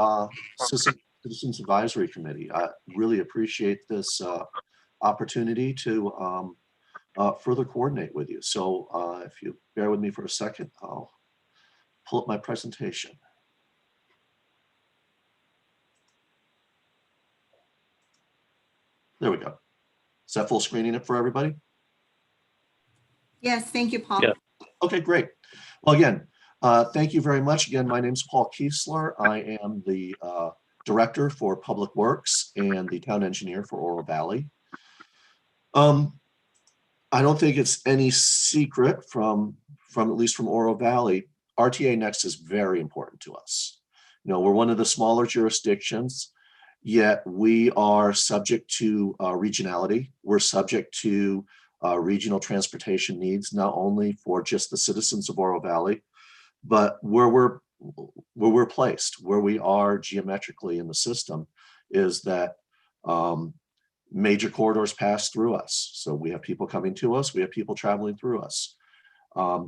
Citizens Advisory Committee. I really appreciate this opportunity to further coordinate with you. So if you bear with me for a second, I'll pull up my presentation. There we go. Is that full screening it for everybody? Yes, thank you, Paul. Yeah. Okay, great. Well, again, thank you very much. Again, my name is Paul Kiesler. I am the Director for Public Works and the Town Engineer for Oro Valley. I don't think it's any secret from at least from Oro Valley, RTA Next is very important to us. You know, we're one of the smaller jurisdictions, yet we are subject to regionality. We're subject to regional transportation needs, not only for just the citizens of Oro Valley, but where we're placed, where we are geometrically in the system, is that major corridors pass through us. So we have people coming to us, we have people traveling through us.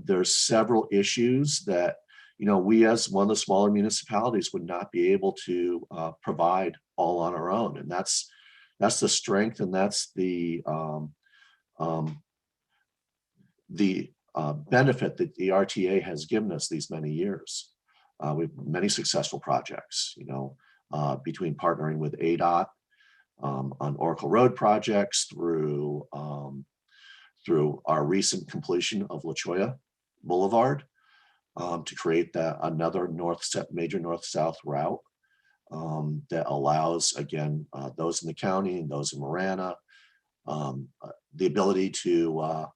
There's several issues that, you know, we as one of the smaller municipalities would not be able to provide all on our own. And that's the strength, and that's the benefit that the RTA has given us these many years. We've many successful projects, you know, between partnering with ADOT on Oracle Road projects through our recent completion of La Cholla Boulevard to create another major north-south route that allows, again, those in the county and those in Marana, the ability to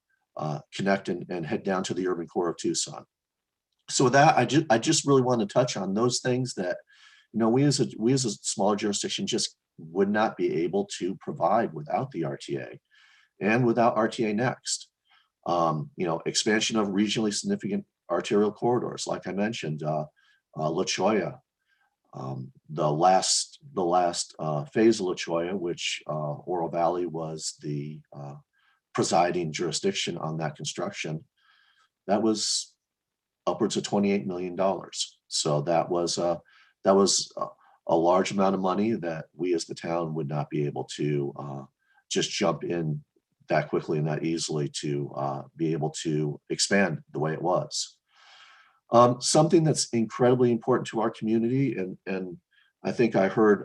connect and head down to the urban core of Tucson. So with that, I just really want to touch on those things that, you know, we as a smaller jurisdiction just would not be able to provide without the RTA and without RTA Next. You know, expansion of regionally significant arterial corridors, like I mentioned, La Cholla, the last phase of La Cholla, which Oro Valley was the presiding jurisdiction on that construction, that was upwards of $28 million. So that was a a large amount of money that we as the town would not be able to just jump in that quickly and that easily to be able to expand the way it was. Something that's incredibly important to our community, and I think I heard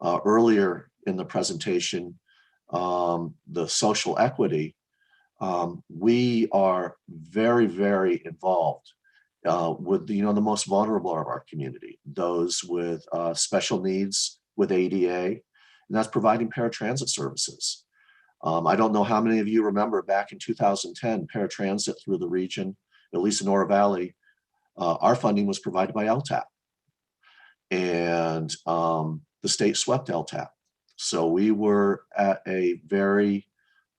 earlier in the presentation, the social equity. We are very, very involved with the most vulnerable of our community, those with special needs with ADA, and that's providing paratransit services. I don't know how many of you remember back in 2010, paratransit through the region, at least in Oro Valley, our funding was provided by LTAP, and the state swept LTAP. So we were at a very,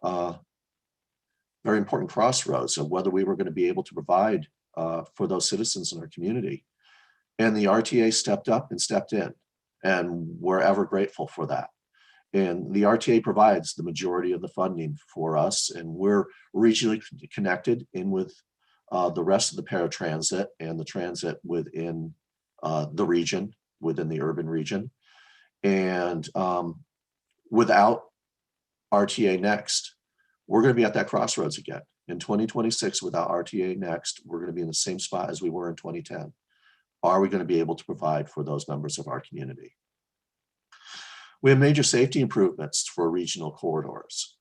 very important crossroads of whether we were going to be able to provide for those citizens in our community. And the RTA stepped up and stepped in, and we're ever grateful for that. And the RTA provides the majority of the funding for us, and we're regionally connected in with the rest of the paratransit and the transit within the region, within the urban region. And without RTA Next, we're going to be at that crossroads again. In 2026, without RTA Next, we're going to be in the same spot as we were in 2010. Are we going to be able to provide for those members of our community? We have major safety improvements for regional corridors.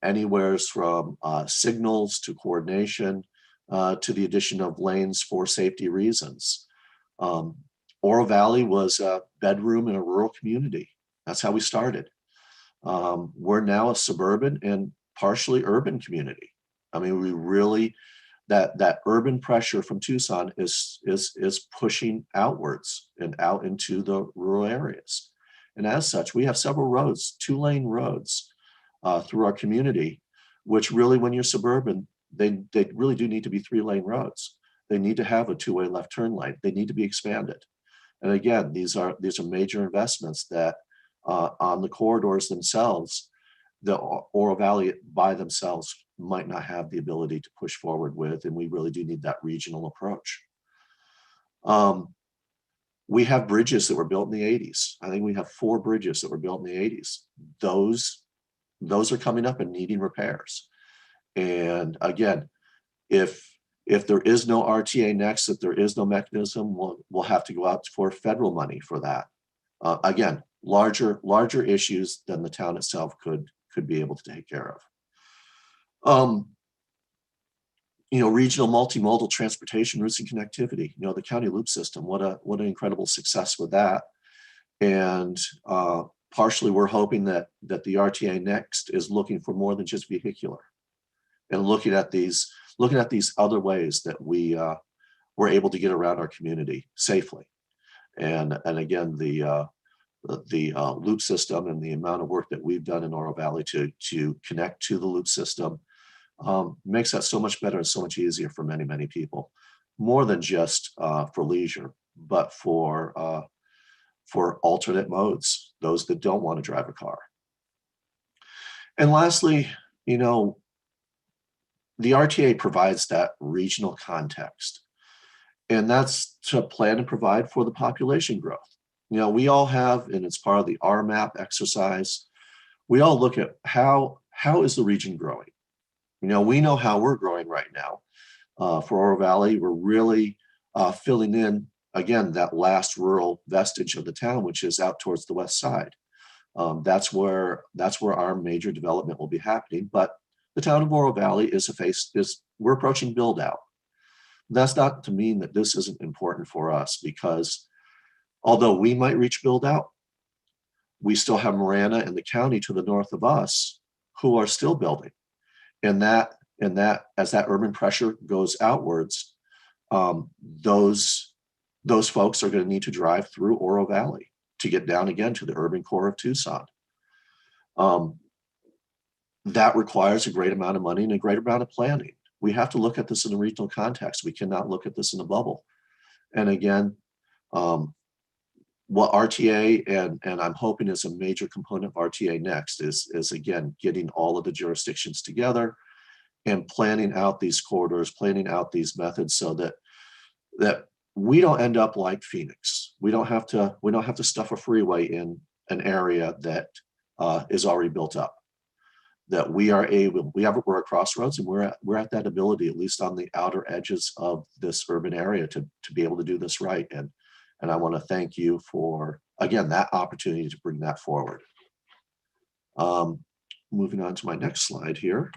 Anywhere from signals to coordination to the addition of lanes for safety reasons. Oro Valley was a bedroom in a rural community. That's how we started. We're now a suburban and partially urban community. I mean, we really, that urban pressure from Tucson is pushing outwards and out into the rural areas. And as such, we have several roads, 2-lane roads through our community, which really, when you're suburban, they really do need to be 3-lane roads. They need to have a 2-way left turn lane. They need to be expanded. And again, these are major investments that on the corridors themselves, the Oro Valley by themselves might not have the ability to push forward with, and we really do need that regional approach. We have bridges that were built in the 80s. I think we have 4 bridges that were built in the 80s. Those are coming up and needing repairs. And again, if there is no RTA Next, if there is no mechanism, we'll have to go out for federal money for that. Again, larger issues than the town itself could be able to take care of. Regional multimodal transportation routes and connectivity. The county loop system, what an incredible success with that. And partially we're hoping that the RTA Next is looking for more than just vehicular, and looking at these other ways that we're able to get around our community safely. And again, the loop system and the amount of work that we've done in Oro Valley to connect to the loop system makes that so much better and so much easier for many, many people, more than just for leisure, but for alternate modes, those that don't want to drive a car. And lastly, the RTA provides that regional context, and that's to plan and provide for the population growth. We all have, and it's part of the RMAP exercise, we all look at how is the region growing. We know how we're growing right now. For Oro Valley, we're really filling in, again, that last rural vestige of the town, which is out towards the west side. That's where our major development will be happening. But the town of Oro Valley we're approaching build out. That's not to mean that this isn't important for us, because although we might reach build out, we still have Marana and the county to the north of us who are still building. And that as that urban pressure goes outwards, those folks are going to need to drive through Oro Valley to get down again to the urban core of Tucson. That requires a great amount of money and a great amount of planning. We have to look at this in a regional context. We cannot look at this in a bubble. And again, what RTA and I'm hoping is a major component of RTA Next is again, getting all of the jurisdictions together and planning out these corridors, planning out these methods so that we don't end up like Phoenix. We don't have to stuff a freeway in an area that is already built up. That we're a crossroads, and we're at that ability, at least on the outer edges of this urban area, to be able to do this right. And I want to thank you for, again, that opportunity to bring that forward. Moving on to my next slide here.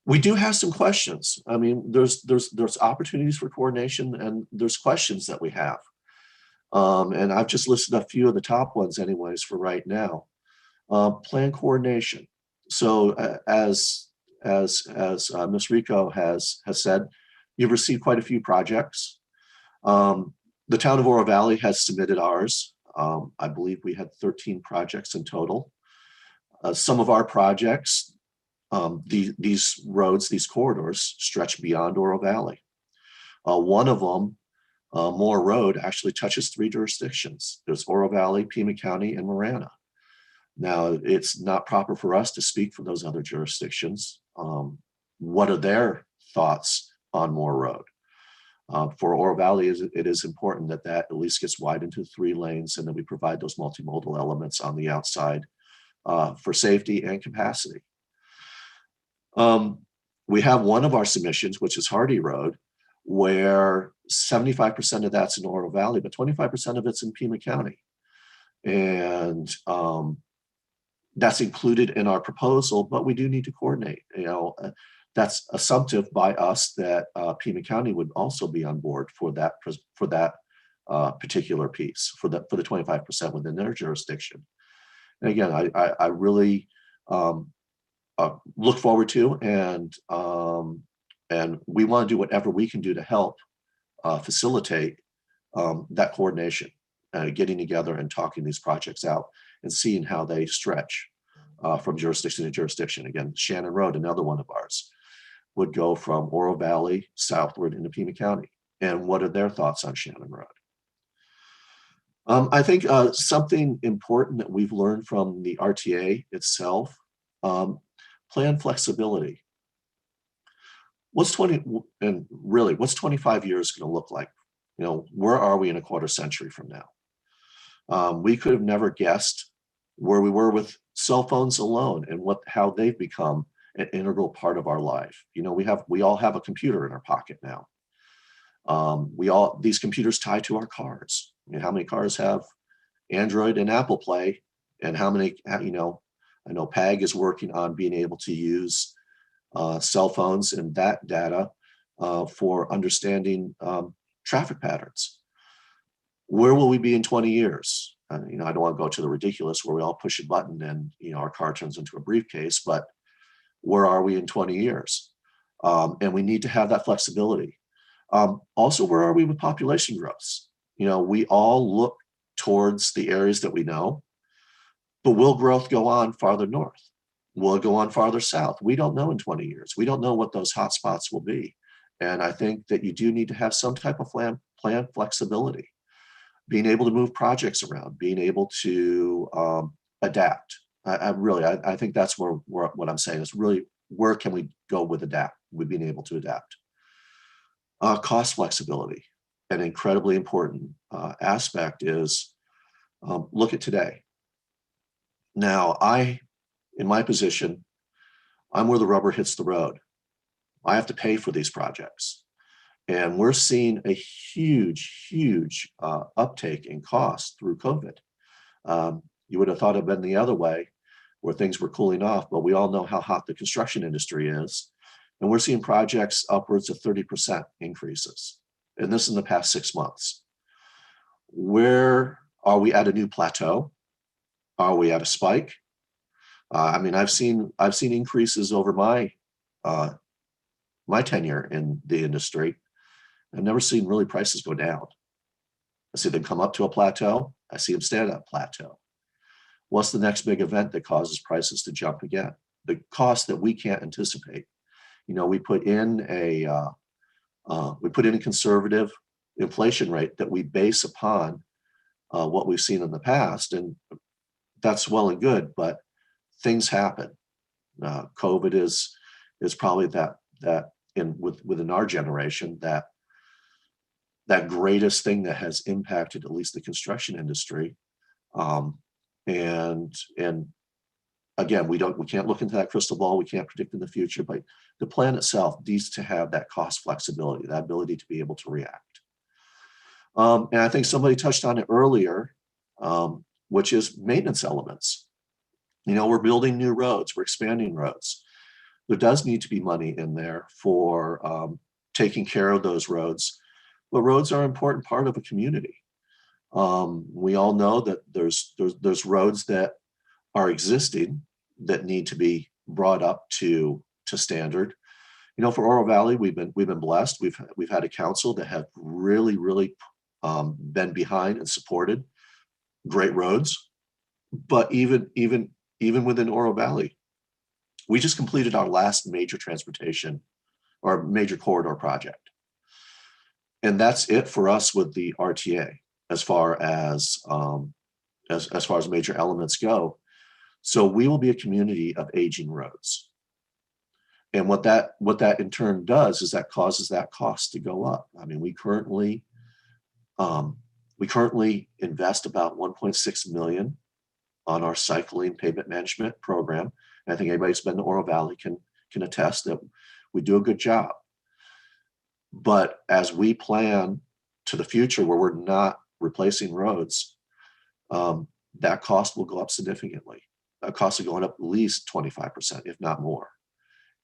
We do have some questions. I mean, there's opportunities for coordination, and there's questions that we have. And I've just listed a few of the top ones anyways for right now. Plan coordination. So as Ms. Rico has said, you've received quite a few projects. The town of Oro Valley has submitted ours. I believe we had 13 projects in total. Some of our projects, these roads, these corridors stretch beyond Oro Valley. One of them, Moore Road, actually touches 3 jurisdictions. There's Oro Valley, Pima County, and Marana. Now, it's not proper for us to speak for those other jurisdictions. What are their thoughts on Moore Road? For Oro Valley, it is important that at least gets widened to 3 lanes, and that we provide those multimodal elements on the outside for safety and capacity. We have one of our submissions, which is Hardy Road, where 75% of that's in Oro Valley, but 25% of it's in Pima County. And that's included in our proposal, but we do need to coordinate. That's assumptive by us that Pima County would also be on board for that particular piece, for the 25% within their jurisdiction. And again, I really look forward to, and we want to do whatever we can do to help facilitate that coordination, getting together and talking these projects out and seeing how they stretch from jurisdiction to jurisdiction. Again, Shannon Road, another one of ours, would go from Oro Valley southward into Pima County. And what are their thoughts on Shannon Road? I think something important that we've learned from the RTA itself, plan flexibility. What's 25 years going to look like? Where are we in a quarter century from now? We could have never guessed where we were with cell phones alone, and how they've become an integral part of our life. We all have a computer in our pocket now. These computers tie to our cars. How many cars have Android and Apple Play, and how many, I know PAG is working on being able to use cell phones and that data for understanding traffic patterns. Where will we be in 20 years? I don't want to go to the ridiculous where we all push a button and our car turns into a briefcase, but where are we in 20 years? And we need to have that flexibility. Also, where are we with population growths? We all look towards the areas that we know, but will growth go on farther north? Will it go on farther south? We don't know in 20 years. We don't know what those hot spots will be. And I think that you do need to have some type of plan flexibility, being able to move projects around, being able to adapt. I think that's what I'm saying is really, where can we go with being able to adapt? Cost flexibility, an incredibly important aspect is, look at today. Now, in my position, I'm where the rubber hits the road. I have to pay for these projects. And we're seeing a huge uptake in cost through COVID. You would have thought it'd been the other way, where things were cooling off, but we all know how hot the construction industry is. And we're seeing projects upwards of 30% increases. And this in the past 6 months. Where are we at a new plateau? Are we at a spike? I've seen increases over my tenure in the industry. I've never seen really prices go down. I see them come up to a plateau. I see them stay at that plateau. What's the next big event that causes prices to jump again? The cost that we can't anticipate. We put in a conservative inflation rate that we base upon what we've seen in the past, and that's well and good, but things happen. COVID is probably that within our generation that greatest thing that has impacted at least the construction industry. And again, we can't look into that crystal ball. We can't predict in the future, but the plan itself needs to have that cost flexibility, that ability to be able to react. And I think somebody touched on it earlier, which is maintenance elements. You know, we're building new roads, we're expanding roads. There does need to be money in there for taking care of those roads. But roads are an important part of a community. We all know that there's roads that are existing that need to be brought up to standard. You know, for Oro Valley, we've been blessed. We've had a council that have really been behind and supported great roads. But even within Oro Valley, we just completed our last major transportation or major corridor project. And that's it for us with the RTA as far as major elements go. So we will be a community of aging roads. And what that in turn does is that causes that cost to go up. I mean, we currently invest about 1.6 million on our cycling pavement management program. And I think anybody who's been to Oro Valley can attest that we do a good job. But as we plan to the future where we're not replacing roads, that cost will go up significantly. That cost is going up at least 25%, if not more.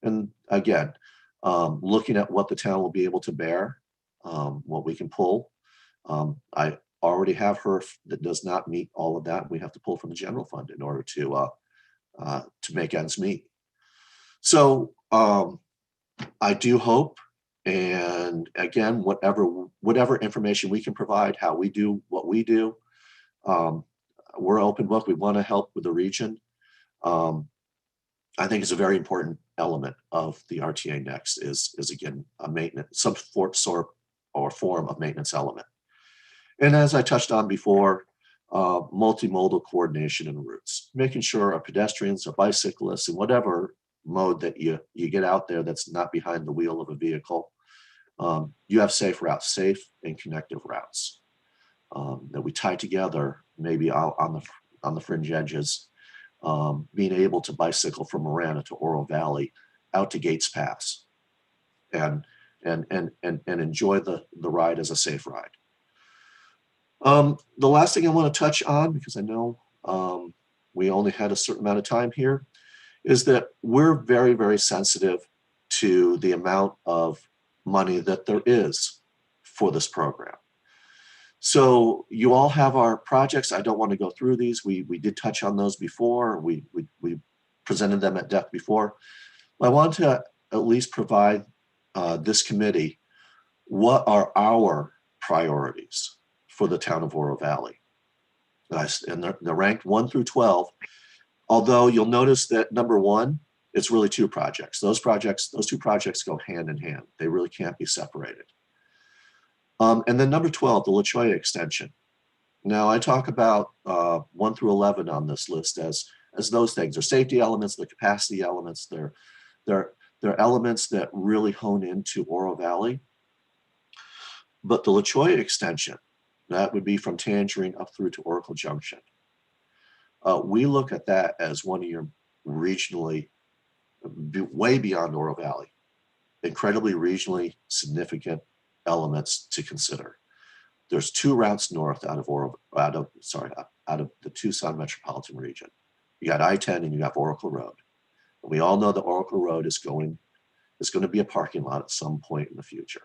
And again, looking at what the town will be able to bear, what we can pull. I already have HERF that does not meet all of that. We have to pull from the general fund in order to make ends meet. So I do hope, and again, whatever information we can provide, how we do what we do, we're open book. We want to help with the region. I think it's a very important element of the RTA Next is again a maintenance, some sort or form of maintenance element. And as I touched on before, multimodal coordination and routes, making sure our pedestrians or bicyclists in whatever mode that you get out there that's not behind the wheel of a vehicle, you have safe routes, safe and connective routes that we tie together, maybe on the fringe edges, being able to bicycle from Marana to Oro Valley out to Gates Pass and enjoy the ride as a safe ride. The last thing I want to touch on, because I know we only had a certain amount of time here, is that we're very, very sensitive to the amount of money that there is for this program. So you all have our projects. I don't want to go through these. We did touch on those before. We presented them at depth before. I want to at least provide this committee what are our priorities for the town of Oro Valley. And they're ranked 1 through 12. Although you'll notice that number 1, it's really 2 projects. Those 2 projects go hand in hand. They really can't be separated. And then number 12, the La Cholla extension. Now I talk about 1 through 11 on this list as those things. They're safety elements, they're capacity elements, they're elements that really hone into Oro Valley. But the La Cholla extension, that would be from Tangerine up through to Oracle Junction. We look at that as one of your regionally, way beyond Oro Valley, incredibly regionally significant elements to consider. There's 2 routes north out of the Tucson metropolitan region. You got I-10 and you got Oracle Road. And we all know that Oracle Road is going to be a parking lot at some point in the future.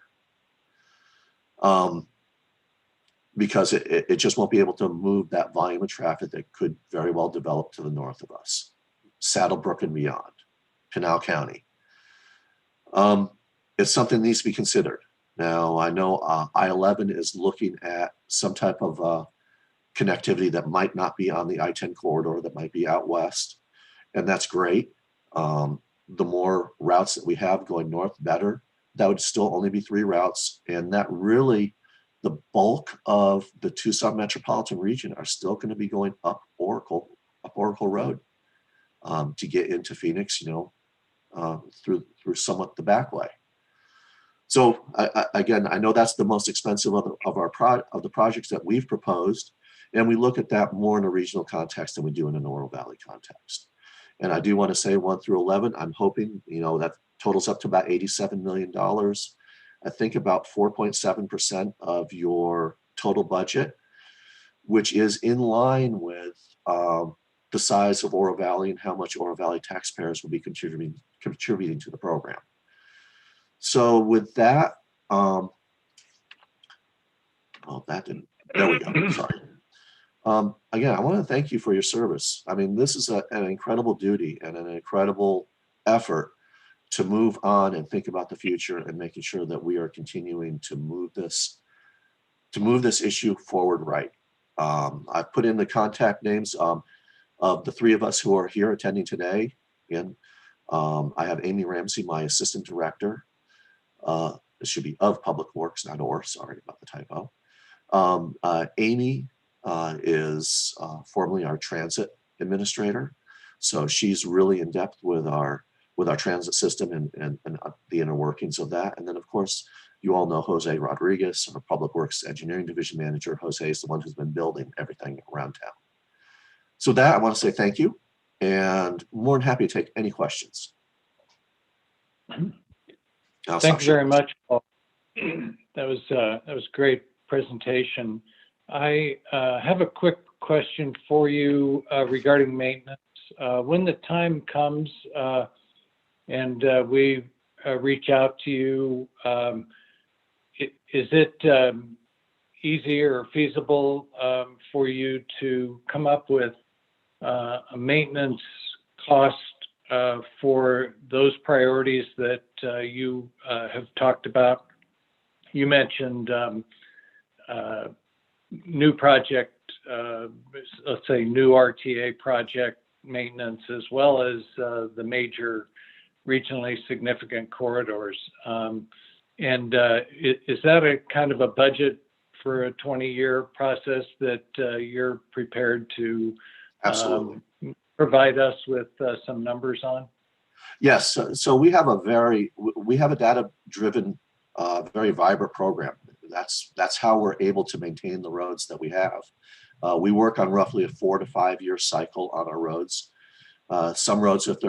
Because it just won't be able to move that volume of traffic that could very well develop to the north of us, Saddlebrook and beyond, Pinal County. It's something that needs to be considered. Now, I know I-11 is looking at some type of connectivity that might not be on the I-10 corridor, that might be out west, and that's great. The more routes that we have going north, better. That would still only be 3 routes, and that really, the bulk of the Tucson metropolitan region are still going to be going up Oracle Road to get into Phoenix, through somewhat the back way. So again, I know that's the most expensive of the projects that we've proposed, and we look at that more in a regional context than we do in an Oro Valley context. And I do want to say 1 through 11, I'm hoping, that totals up to about $87 million. I think about 4.7% of your total budget, which is in line with the size of Oro Valley and how much Oro Valley taxpayers will be contributing to the program. So with that, oh, that didn't, there we go, sorry. Again, I want to thank you for your service. I mean, this is an incredible duty and an incredible effort to move on and think about the future and making sure that we are continuing to move this issue forward right. I've put in the contact names of the 3 of us who are here attending today. And I have Amy Ramsey, my assistant director. It should be of Public Works, not or, sorry about the typo. Amy is formerly our transit administrator. So she's really in depth with our transit system and the inner workings of that. And then of course, you all know Jose Rodriguez, our Public Works Engineering Division Manager. Jose is the one who's been building everything around town. So with that, I want to say thank you and more than happy to take any questions. Thank you very much, Paul. That was a great presentation. I have a quick question for you regarding maintenance. When the time comes and we reach out to you, is it easy or feasible for you to come up with a maintenance cost for those priorities that you have talked about? You mentioned new project, let's say new RTA project maintenance, as well as the major regionally significant corridors. And is that a kind of a budget for a 20-year process that you're prepared to Absolutely. Provide us with some numbers on? Yes. So we have a data-driven, very vibrant program. That's how we're able to maintain the roads that we have. We work on roughly a 4 to 5 year cycle on our roads. Some roads, if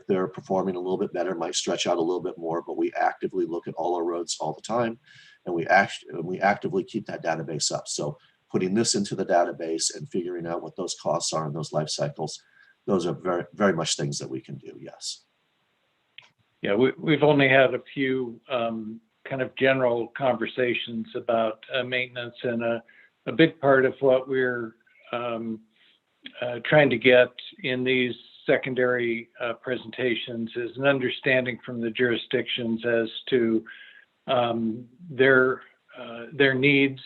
they're performing a little bit better, might stretch out a little bit more. But we actively look at all our roads all the time, and we actively keep that database up. So putting this into the database and figuring out what those costs are in those life cycles, those are very, very much things that we can do. Yes. Yeah, we've only had a few kind of general conversations about maintenance, and a big part of what we're trying to get in these secondary presentations is an understanding from the jurisdictions as to their needs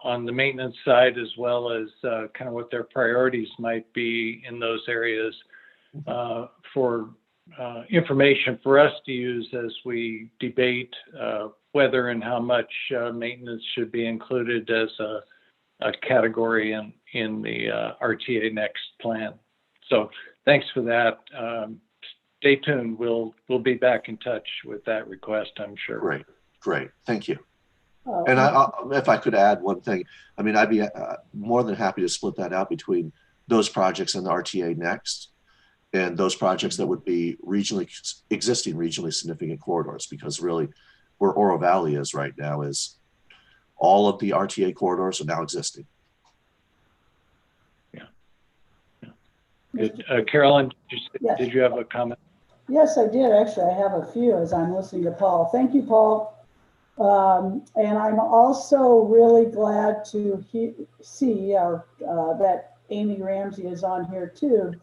on the maintenance side, as well as kind of what their priorities might be in those areas for information for us to use as we debate whether and how much maintenance should be included as a category in the RTA Next plan. So thanks for that. Stay tuned. We'll be back in touch with that request, I'm sure. Great. Thank you. And if I could add one thing, I mean, I'd be more than happy to split that out between those projects and the RTA Next and those projects that would be existing regionally significant corridors, because really where Oro Valley is right now is all of the RTA corridors are now existing. Good. Carolyn, did you have a comment? Yes, I did. Actually, I have a few as I'm listening to Paul. Thank you, Paul. And I'm also really glad to see that Amy Ramsey is on here too,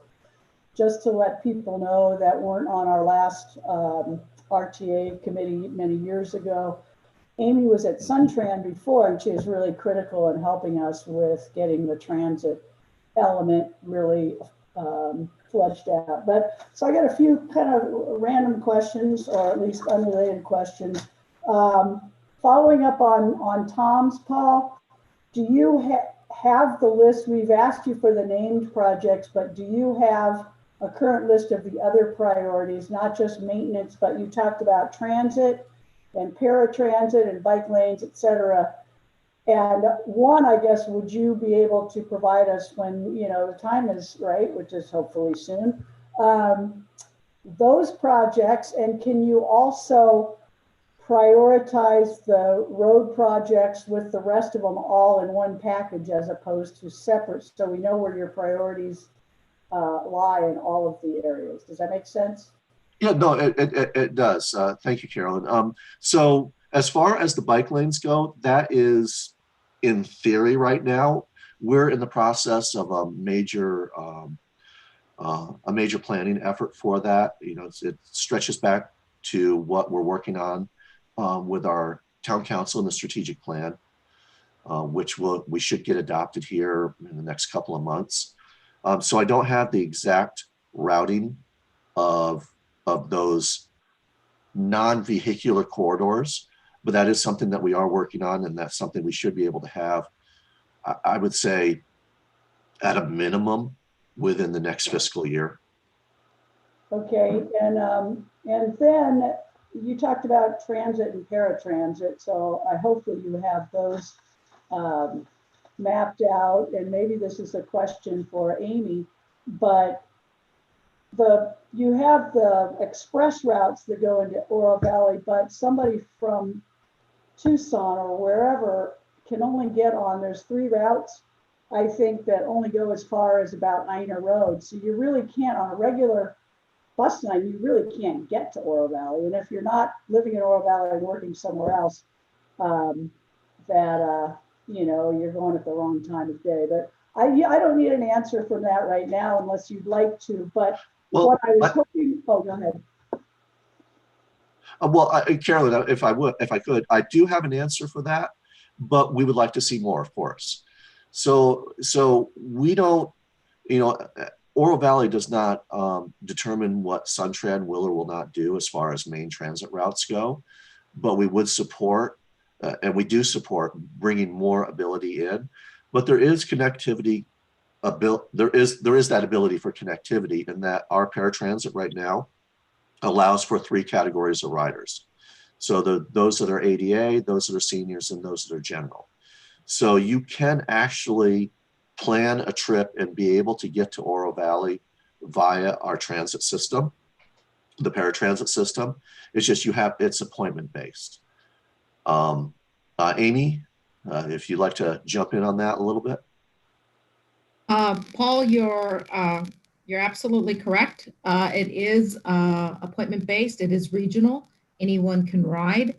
just to let people know that weren't on our last RTA committee many years ago. Amy was at Suntran before, and she is really critical in helping us with getting the transit element really fleshed out. But so I got a few kind of random questions, or at least unrelated questions. Following up on Tom's, Paul, do you have the list? We've asked you for the named projects, but do you have a current list of the other priorities, not just maintenance, but you talked about transit and paratransit and bike lanes, et cetera. And one, I guess, would you be able to provide us when, the time is right, which is hopefully soon, those projects, and can you also prioritize the road projects with the rest of them all in one package as opposed to separate, so we know where your priorities lie in all of the areas? Does that make sense? Yeah, no, it does. Thank you, Carolyn. So as far as the bike lanes go, that is in theory right now. We're in the process of a major planning effort for that. It stretches back to what we're working on with our town council and the strategic plan, which we should get adopted here in the next couple of months. So I don't have the exact routing of those non-vehicular corridors, but that is something that we are working on, and that's something we should be able to have, I would say, at a minimum within the next fiscal year. Okay, and then you talked about transit and paratransit, so hopefully you have those mapped out, and maybe this is a question for Amy, but you have the express routes that go into Oro Valley, but somebody from Tucson or wherever can only get on, there's 3 routes, I think, that only go as far as about Ina Road. So you really can't, on a regular bus line, you really can't get to Oro Valley. And if you're not living in Oro Valley and working somewhere else, you're going at the wrong time of day. But I don't need an answer from that right now unless you'd like to. But what I was hoping, go ahead. Carolyn, if I could, I do have an answer for that, but we would like to see more, of course. So we don't, Oro Valley does not determine what Suntran will or will not do as far as main transit routes go, but we would support, and we do support, bringing more ability in. But there is connectivity, there is that ability for connectivity, in that our paratransit right now allows for 3 categories of riders. So those that are ADA, those that are seniors, and those that are general. So you can actually plan a trip and be able to get to Oro Valley via our transit system, the paratransit system. It's just it's appointment based. Amy, if you'd like to jump in on that a little bit. Paul, you're absolutely correct. It is appointment based. It is regional. Anyone can ride.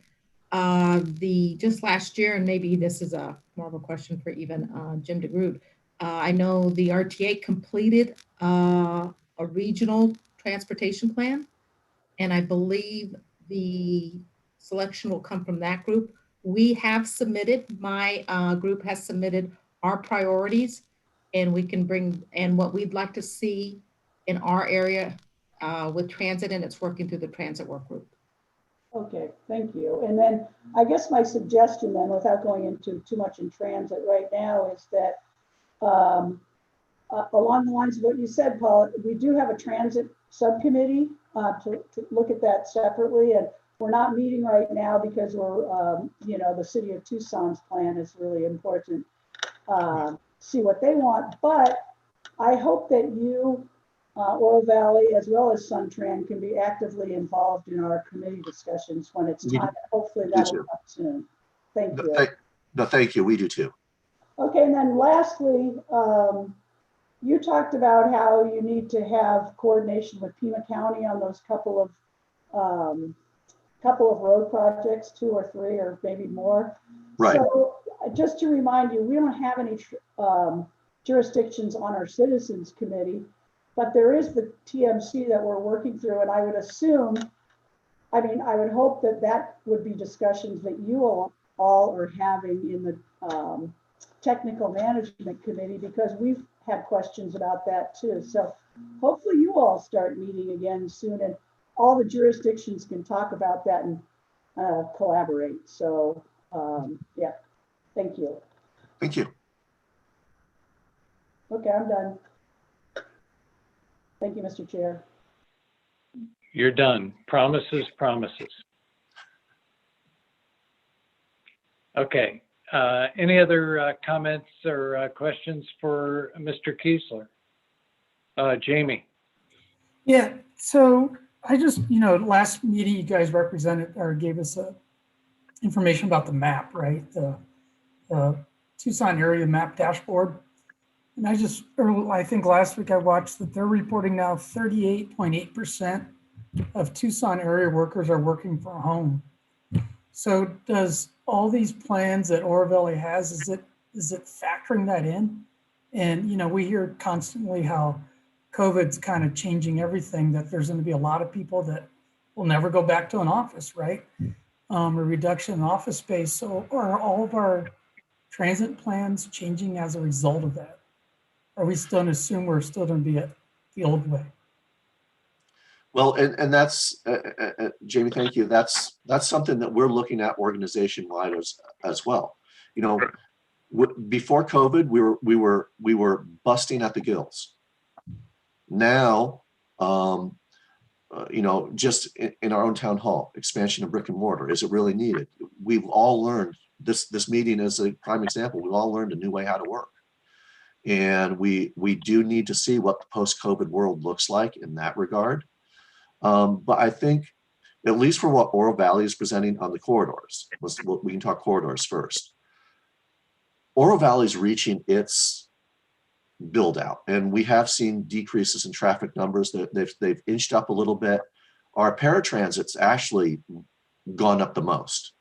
Just last year, and maybe this is more of a question for even Jim DeGroot. I know the RTA completed a regional transportation plan, and I believe the selection will come from that group. We have submitted, my group has submitted our priorities, and we can bring and what we'd like to see in our area with transit, and it's working through the transit work group. Okay, thank you. And then I guess my suggestion then, without going into too much in transit right now, is that along the lines of what you said, Paul, we do have a transit subcommittee to look at that separately. And we're not meeting right now because we're, the city of Tucson's plan is really important. See what they want, but I hope that you, Oro Valley, as well as Suntran, can be actively involved in our committee discussions when it's time. Hopefully that will come soon. Thank you. No, thank you. We do too. Okay, and then lastly, you talked about how you need to have coordination with Pima County on those couple of road projects, 2 or 3 or maybe more. Right. So just to remind you, we don't have any jurisdictions on our citizens committee, but there is the TMC that we're working through, and I would assume, I would hope that would be discussions that you all are having in the technical management committee, because we've had questions about that too. So hopefully you all start meeting again soon, and all the jurisdictions can talk about that and collaborate. So yeah, thank you. Thank you. Okay, I'm done. Thank you, Mr. Chair. You're done. Promises, promises. Okay. Any other comments or questions for Mr. Kiesler? Jamie? Yeah, so I just, last meeting you guys represented or gave us information about the map, right? The Tucson area map dashboard. And I think last week I watched that they're reporting now 38.8% of Tucson area workers are working from home. So does all these plans that Oro Valley has, is it factoring that in? And, we hear constantly how COVID's kind of changing everything, that there's going to be a lot of people that will never go back to an office, right? A reduction in office space. So are all of our transit plans changing as a result of that? Are we still going to assume we're still going to be at the old way? Well, and that's, Jamie, thank you. That's something that we're looking at organization-wide as well. Before COVID, we were busting at the gills. Now, just in our own town hall, expansion of brick and mortar, is it really needed? We've all learned, this meeting is a prime example, we've all learned a new way how to work. And we do need to see what the post-COVID world looks like in that regard. But I think, at least for what Oro Valley is presenting on the corridors, we can talk corridors first. Oro Valley is reaching its build out, and we have seen decreases in traffic numbers. They've inched up a little bit. Our paratransit's actually gone up the most.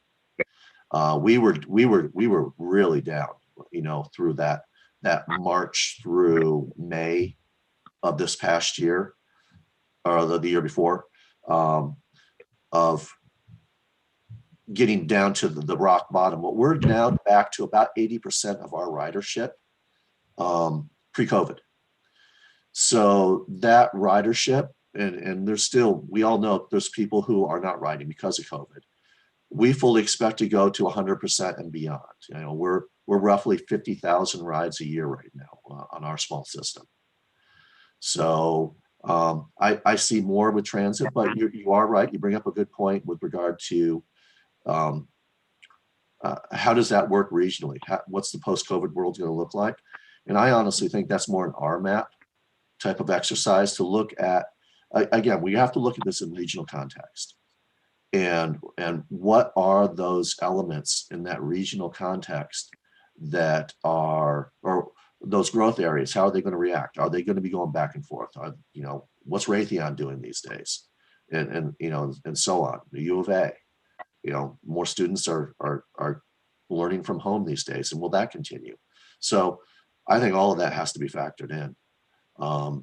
We were really down, through that March through May of this past year, or the year before, of getting down to the rock bottom. But we're now back to about 80% of our ridership pre-COVID. So that ridership, and there's still, we all know there's people who are not riding because of COVID. We fully expect to go to 100% and beyond. We're roughly 50,000 rides a year right now on our small system. So I see more with transit, but you are right. You bring up a good point with regard to how does that work regionally? What's the post-COVID world going to look like? And I honestly think that's more an RMAP type of exercise to look at. Again, we have to look at this in regional context. And what are those elements in that regional context that are, or those growth areas, how are they going to react? Are they going to be going back and forth? What's Raytheon doing these days? And so on. The U of A, more students are learning from home these days, and will that continue? So I think all of that has to be factored in.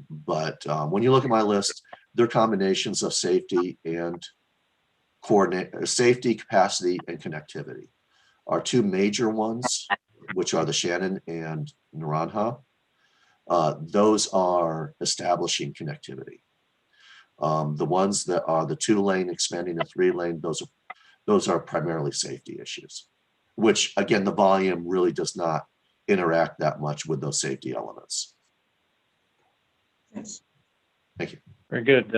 But when you look at my list, they're combinations of safety and safety, capacity, and connectivity. Our two major ones, which are the Shannon and Naranja, those are establishing connectivity. The ones that are the 2-lane expanding to 3-lane, those are primarily safety issues, which again, the volume really does not interact that much with those safety elements. Thanks. Thank you. Very good.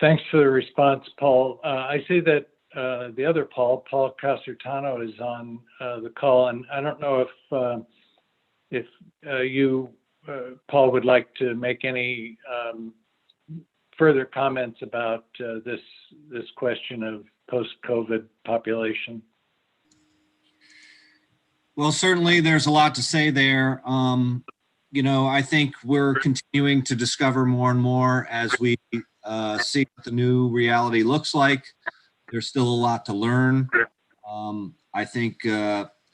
Thanks for the response, Paul. I see that the other Paul Casertano, is on the call, and I don't know if you, Paul, would like to make any further comments about this question of post-COVID population. Well, certainly there's a lot to say there. I think we're continuing to discover more and more as we see what the new reality looks like. There's still a lot to learn. I think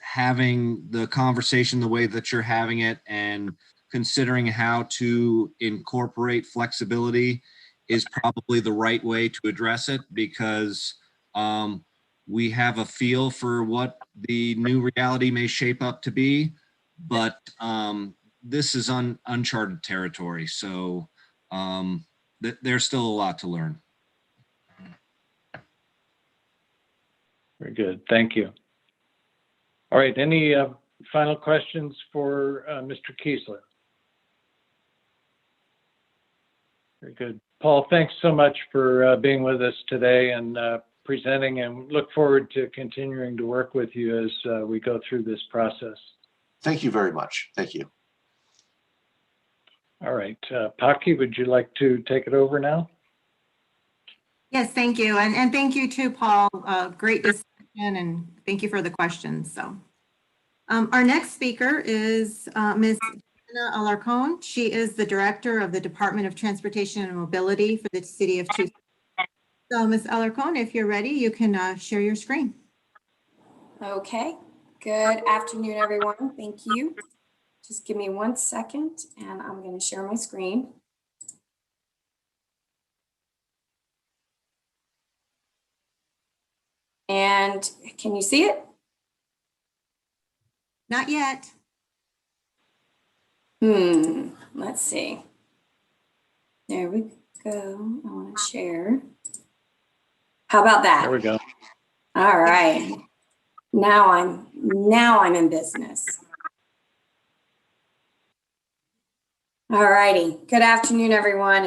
having the conversation the way that you're having it and considering how to incorporate flexibility is probably the right way to address it, because we have a feel for what the new reality may shape up to be, but this is uncharted territory. So there's still a lot to learn. Very good. Thank you. All right. Any final questions for Mr. Kiesler? Very good. Paul, thanks so much for being with us today and presenting, and look forward to continuing to work with you as we go through this process. Thank you very much. Thank you. All right, Paki, would you like to take it over now? Yes, thank you. And thank you too, Paul. Great discussion, and thank you for the questions. So our next speaker is Ms. Diana Alarcon. She is the Director of the Department of Transportation and Mobility for the City of Tucson. So Ms. Alarcon, if you're ready, you can share your screen. Okay, good afternoon, everyone. Thank you. Just give me 1 second and I'm going to share my screen. And can you see it? Not yet. Let's see. There we go. I want to share. How about that? There we go. All right. Now I'm in business. All righty. Good afternoon, everyone.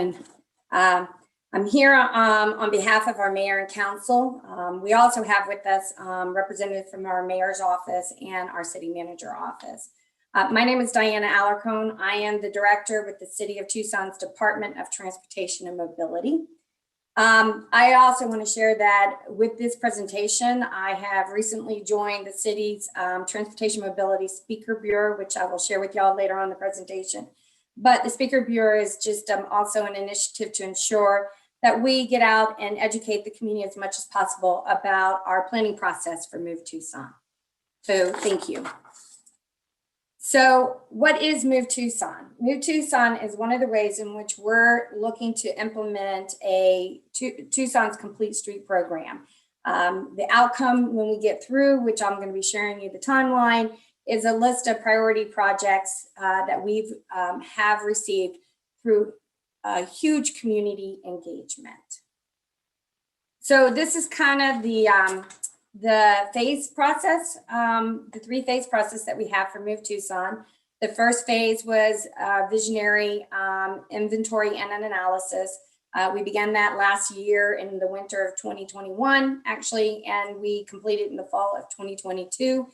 And I'm here on behalf of our mayor and council. We also have with us representatives from our mayor's office and our city manager office. My name is Diana Alarcon. I am the director with the City of Tucson's Department of Transportation and Mobility. I also want to share that with this presentation, I have recently joined the city's Transportation Mobility Speaker Bureau, which I will share with y'all later on in the presentation. But the Speaker Bureau is just also an initiative to ensure that we get out and educate the community as much as possible about our planning process for Move Tucson. So thank you. So what is Move Tucson? Move Tucson is one of the ways in which we're looking to implement a Tucson's Complete Street program. The outcome when we get through, which I'm going to be sharing you the timeline, is a list of priority projects that we've have received through a huge community engagement. So this is kind of the phase process, the 3-phase process that we have for Move Tucson. The first phase was visionary inventory and an analysis. We began that last year in the winter of 2021, actually, and we completed in the fall of 2022.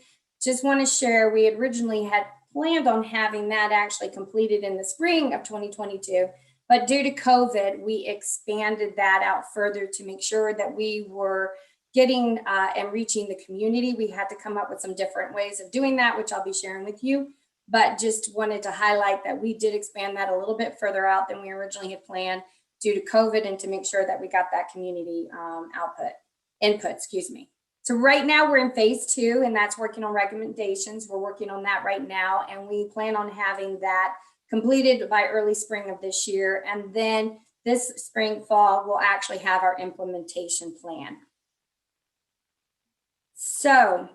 Just want to share, we originally had planned on having that actually completed in the spring of 2022, but due to COVID, we expanded that out further to make sure that we were getting and reaching the community. We had to come up with some different ways of doing that, which I'll be sharing with you, but just wanted to highlight that we did expand that a little bit further out than we originally had planned due to COVID, and to make sure that we got that community input, excuse me. So right now we're in phase 2, and that's working on recommendations. We're working on that right now, and we plan on having that completed by early spring of this year. And then this spring, fall, we'll actually have our implementation plan. So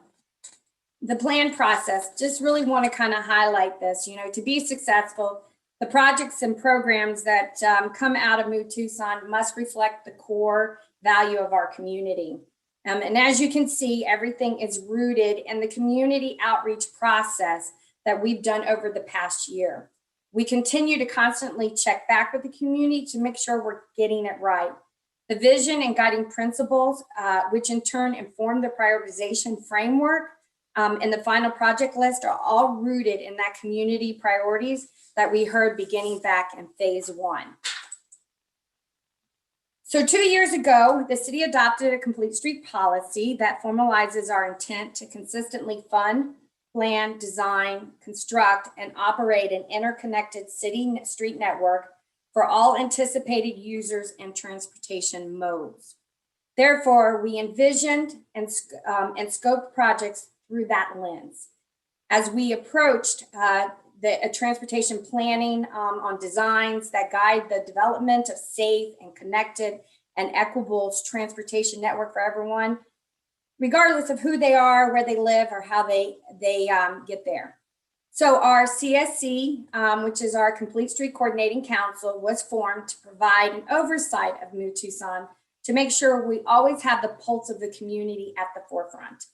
the plan process, just really want to kind of highlight this, to be successful, the projects and programs that come out of Move Tucson must reflect the core value of our community. And as you can see, everything is rooted in the community outreach process that we've done over the past year. We continue to constantly check back with the community to make sure we're getting it right. The vision and guiding principles, which in turn inform the prioritization framework and the final project list, are all rooted in that community priorities that we heard beginning back in phase 1. So 2 years ago, the city adopted a complete street policy that formalizes our intent to consistently fund, plan, design, construct, and operate an interconnected city street network for all anticipated users and transportation modes. Therefore, we envisioned and scoped projects through that lens. As we approached the transportation planning on designs that guide the development of safe and connected and equitable transportation network for everyone, regardless of who they are, where they live, or how they get there. So our CSC, which is our Complete Street Coordinating Council, was formed to provide an oversight of Move Tucson to make sure we always have the pulse of the community at the forefront.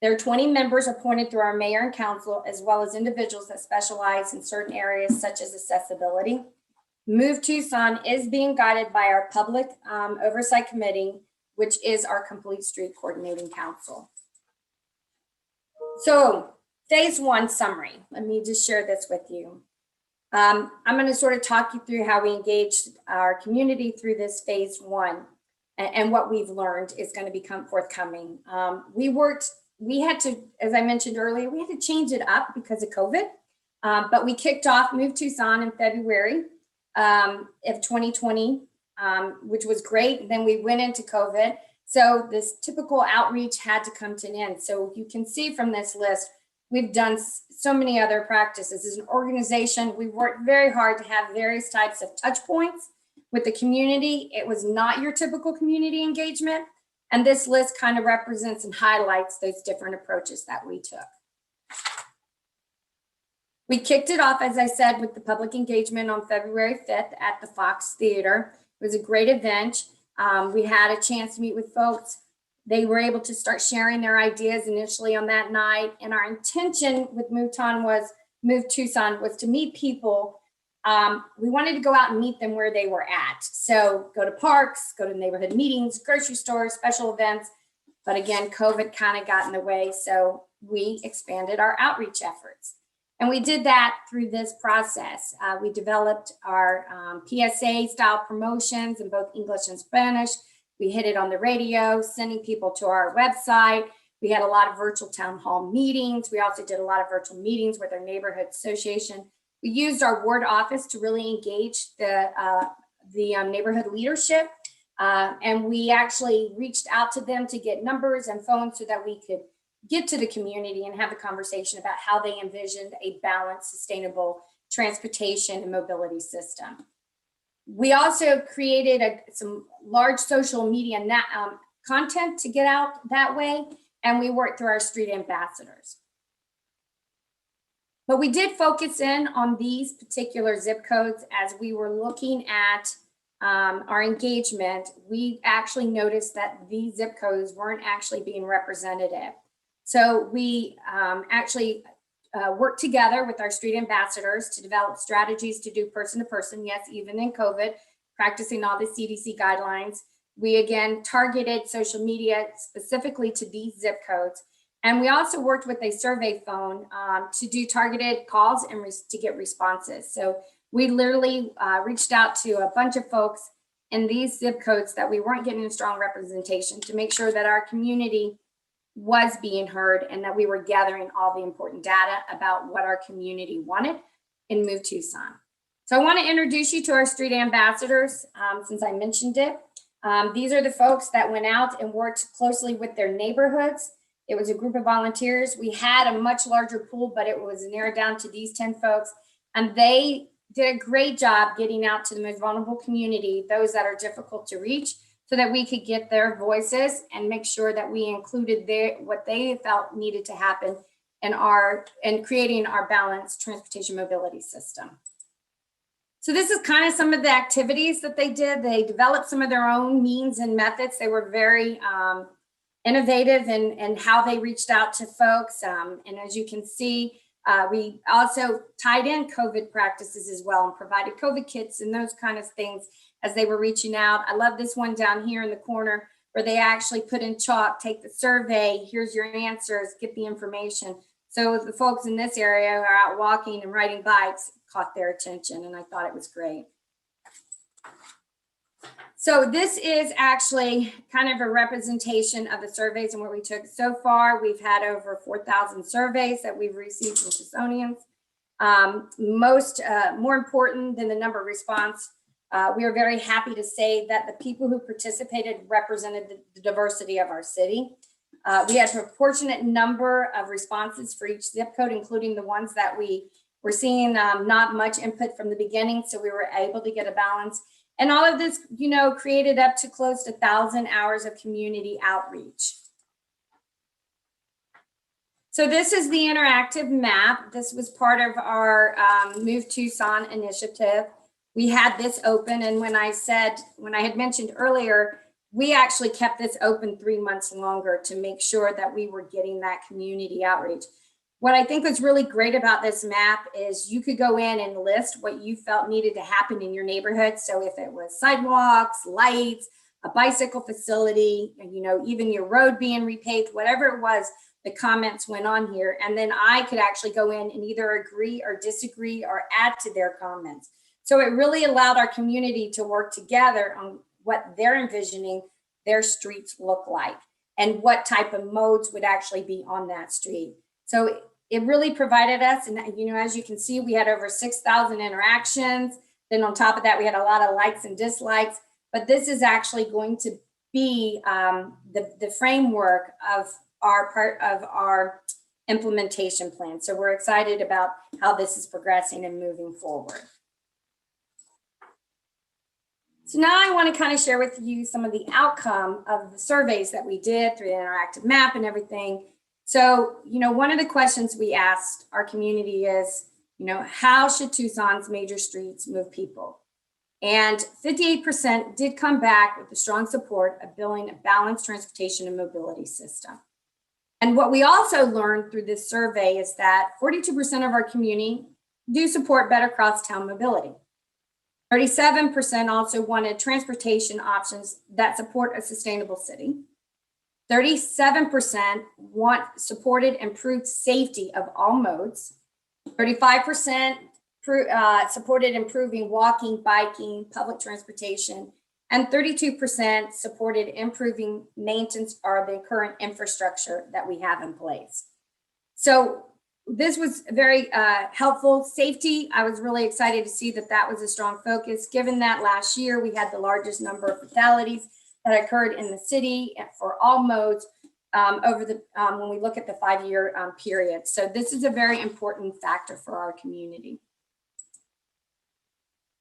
There are 20 members appointed through our mayor and council, as well as individuals that specialize in certain areas such as accessibility, Move Tucson is being guided by our Public Oversight Committee, which is our Complete Street Coordinating Council. So phase one summary, let me just share this with you. I'm going to sort of talk you through how we engaged our community through this phase one and what we've learned is going to become forthcoming. We had to, as I mentioned earlier, we had to change it up because of COVID, but we kicked off Move Tucson in February of 2020, which was great. Then we went into COVID. So this typical outreach had to come to an end. So you can see from this list, we've done so many other practices. As an organization, we've worked very hard to have various types of touch points with the community. It was not your typical community engagement. And this list kind of represents and highlights those different approaches that we took. We kicked it off, as I said, with the public engagement on February 5th at the Fox Theater. It was a great event. We had a chance to meet with folks. They were able to start sharing their ideas initially on that night. And our intention with Move Tucson was to meet people. We wanted to go out and meet them where they were at. So go to parks, go to neighborhood meetings, grocery stores, special events. But again, COVID kind of got in the way. So we expanded our outreach efforts. And we did that through this process. We developed our PSA style promotions in both English and Spanish. We hit it on the radio, sending people to our website. We had a lot of virtual town hall meetings. We also did a lot of virtual meetings with our neighborhood association. We used our ward office to really engage the neighborhood leadership. And we actually reached out to them to get numbers and phones so that we could get to the community and have a conversation about how they envisioned a balanced, sustainable transportation and mobility system. We also created some large social media content to get out that way, and we worked through our street ambassadors. But we did focus in on these particular zip codes as we were looking at our engagement. We actually noticed that these zip codes weren't actually being representative. So we actually worked together with our street ambassadors to develop strategies to do person-to-person, yes, even in COVID, practicing all the CDC guidelines. We again targeted social media specifically to these zip codes. And we also worked with a survey phone to do targeted calls and to get responses. So we literally reached out to a bunch of folks in these zip codes that we weren't getting a strong representation to make sure that our community was being heard and that we were gathering all the important data about what our community wanted in Move Tucson. So I want to introduce you to our street ambassadors since I mentioned it. These are the folks that went out and worked closely with their neighborhoods. It was a group of volunteers. We had a much larger pool, but it was narrowed down to these 10 folks. And they did a great job getting out to the most vulnerable community, those that are difficult to reach, so that we could get their voices and make sure that we included what they felt needed to happen in creating our balanced transportation mobility system. So this is kind of some of the activities that they did. They developed some of their own means and methods. They were very innovative in how they reached out to folks. And as you can see, we also tied in COVID practices as well and provided COVID kits and those kind of things as they were reaching out. I love this one down here in the corner where they actually put in chalk, take the survey, here's your answers, get the information. So the folks in this area who are out walking and riding bikes caught their attention, and I thought it was great. So this is actually kind of a representation of the surveys and what we took so far. We've had over 4,000 surveys that we've received from Tucsonians. More important than the number of response, we are very happy to say that the people who participated represented the diversity of our city. We had a proportionate number of responses for each zip code, including the ones that we were seeing not much input from the beginning, so we were able to get a balance. And all of this, created up to close to 1,000 hours of community outreach. So this is the interactive map. This was part of our Move Tucson initiative. We had this open, and when I had mentioned earlier, we actually kept this open 3 months longer to make sure that we were getting that community outreach. What I think was really great about this map is you could go in and list what you felt needed to happen in your neighborhood. So if it was sidewalks, lights, a bicycle facility, even your road being repaved, whatever it was, the comments went on here. And then I could actually go in and either agree or disagree or add to their comments. So it really allowed our community to work together on what they're envisioning their streets look like and what type of modes would actually be on that street. So it really provided us, and as you can see, we had over 6,000 interactions. Then on top of that, we had a lot of likes and dislikes, but this is actually going to be the framework of our implementation plan. So we're excited about how this is progressing and moving forward. So now I want to kind of share with you some of the outcome of the surveys that we did through the interactive map and everything. So, one of the questions we asked our community is, how should Tucson's major streets move people? And 58% did come back with the strong support of building a balanced transportation and mobility system. And what we also learned through this survey is that 42% of our community do support better crosstown mobility. 37% also wanted transportation options that support a sustainable city. 37% supported improved safety of all modes. 35% supported improving walking, biking, public transportation, and 32% supported improving maintenance or the current infrastructure that we have in place. So this was very helpful. Safety, I was really excited to see that was a strong focus, given that last year we had the largest number of fatalities that occurred in the city for all modes when we look at the 5-year period. So this is a very important factor for our community.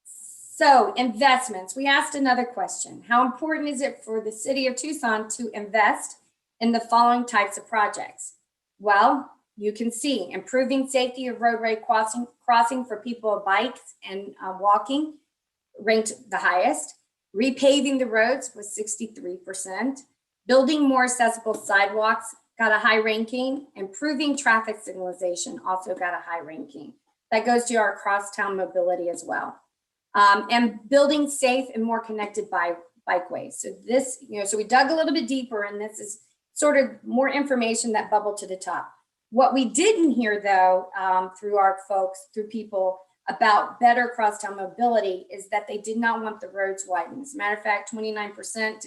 So investments, we asked another question. How important is it for the city of Tucson to invest in the following types of projects? Well, you can see improving safety of roadway crossing for people bikes and walking ranked the highest. Repaving the roads was 63%. Building more accessible sidewalks got a high ranking. Improving traffic signalization also got a high ranking. That goes to our crosstown mobility as well. And building safe and more connected bikeways. So this, so we dug a little bit deeper, and this is sort of more information that bubbled to the top. What we didn't hear though, through people about better crosstown mobility is that they did not want the roads widened. As a matter of fact, 29%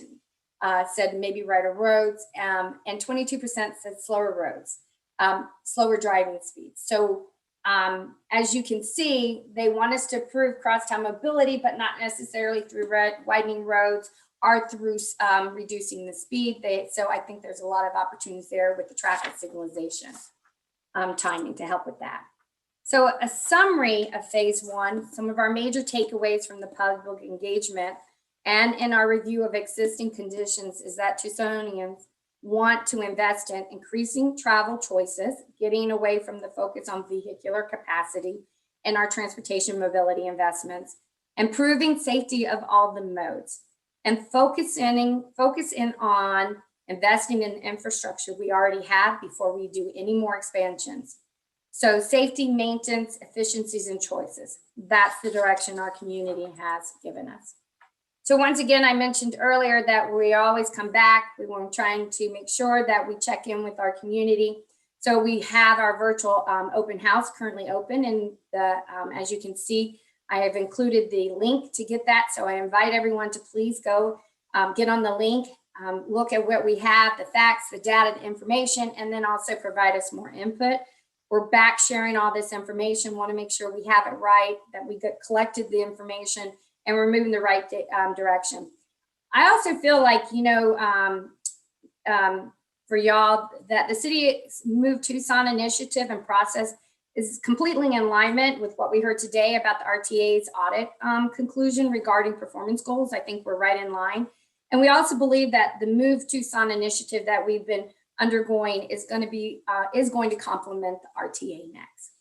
said maybe wider roads, and 22% said slower roads, slower driving speeds. So as you can see, they want us to improve crosstown mobility, but not necessarily through widening roads or through reducing the speed. So I think there's a lot of opportunities there with the traffic signalization timing to help with that. So a summary of phase 1, some of our major takeaways from the public engagement and in our review of existing conditions is that Tucsonians want to invest in increasing travel choices, getting away from the focus on vehicular capacity in our transportation mobility investments, improving safety of all the modes, and focus in on investing in the infrastructure we already have before we do any more expansions. So safety, maintenance, efficiencies, and choices. That's the direction our community has given us. So once again, I mentioned earlier that we always come back. We want trying to make sure that we check in with our community. So we have our virtual open house currently open, and as you can see, I have included the link to get that. So I invite everyone to please go get on the link, look at what we have, the facts, the data, the information, and then also provide us more input. We're back sharing all this information, want to make sure we have it right, that we collected the information, and we're moving the right direction. I also feel like, for y'all, that the City Move Tucson initiative and process is completely in alignment with what we heard today about the RTA's audit conclusion regarding performance goals. I think we're right in line. And we also believe that the Move Tucson initiative that we've been undergoing is going to complement the RTA Next.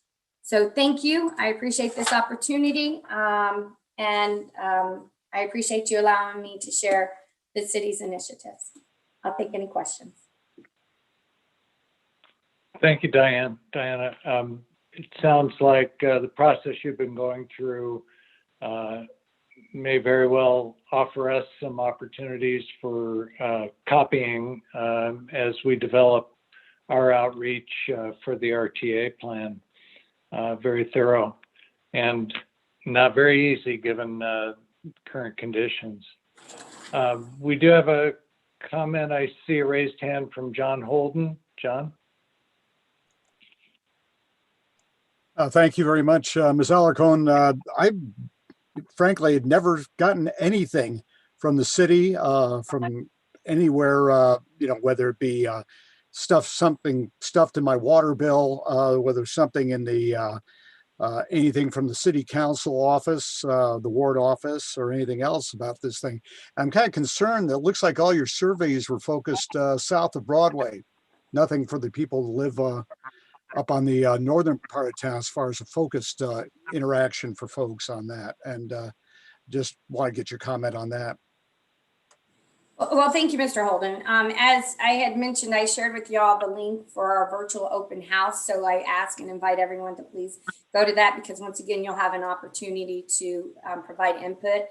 So thank you. I appreciate this opportunity. And I appreciate you allowing me to share the city's initiatives. I'll take any questions. Thank you, Diane. Diana, it sounds like the process you've been going through may very well offer us some opportunities for copying as we develop our outreach for the RTA plan. Very thorough and not very easy given current conditions. We do have a comment. I see a raised hand from John Holden. John? Thank you very much, Ms. Alarcon. I frankly had never gotten anything from the city, from anywhere, you know, whether it be something stuffed in my water bill, whether something in the anything from the city council office, the ward office, or anything else about this thing. I'm kind of concerned that it looks like all your surveys were focused south of Broadway. Nothing for the people who live up on the northern part of town as far as a focused interaction for folks on that. And just want to get your comment on that. Well, thank you, Mr. Holden. As I had mentioned, I shared with y'all the link for our virtual open house. So I ask and invite everyone to please go to that, because once again, you'll have an opportunity to provide input.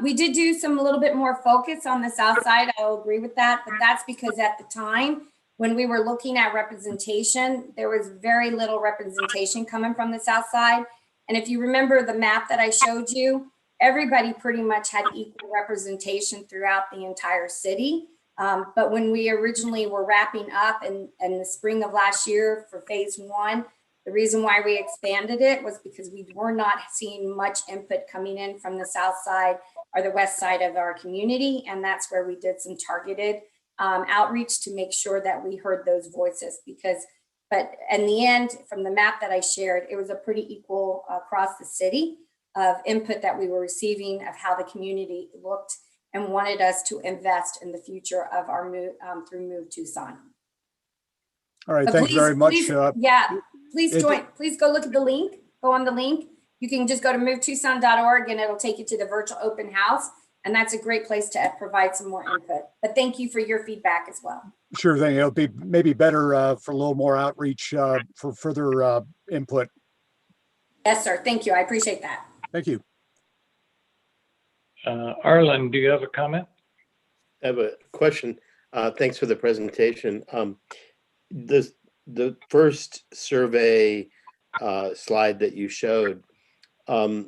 We did do some a little bit more focus on the south side. I'll agree with that, but that's because at the time when we were looking at representation, there was very little representation coming from the south side. And if you remember the map that I showed you, everybody pretty much had equal representation throughout the entire city. But when we originally were wrapping up in the spring of last year for phase 1, the reason why we expanded it was because we were not seeing much input coming in from the south side or the west side of our community. And that's where we did some targeted outreach to make sure that we heard those voices. But in the end, from the map that I shared, it was a pretty equal across the city of input that we were receiving of how the community looked and wanted us to invest in the future of our move through Move Tucson. All right, thank you very much. Please join. Please go look at the link. Go on the link. You can just go to movetucson.org and it'll take you to the virtual open house. And that's a great place to provide some more input. But thank you for your feedback as well. Sure thing. It'll be maybe better for a little more outreach for further input. Yes, sir. Thank you. I appreciate that. Thank you. Arlen, do you have a comment? I have a question. Thanks for the presentation. The first survey slide that you showed, I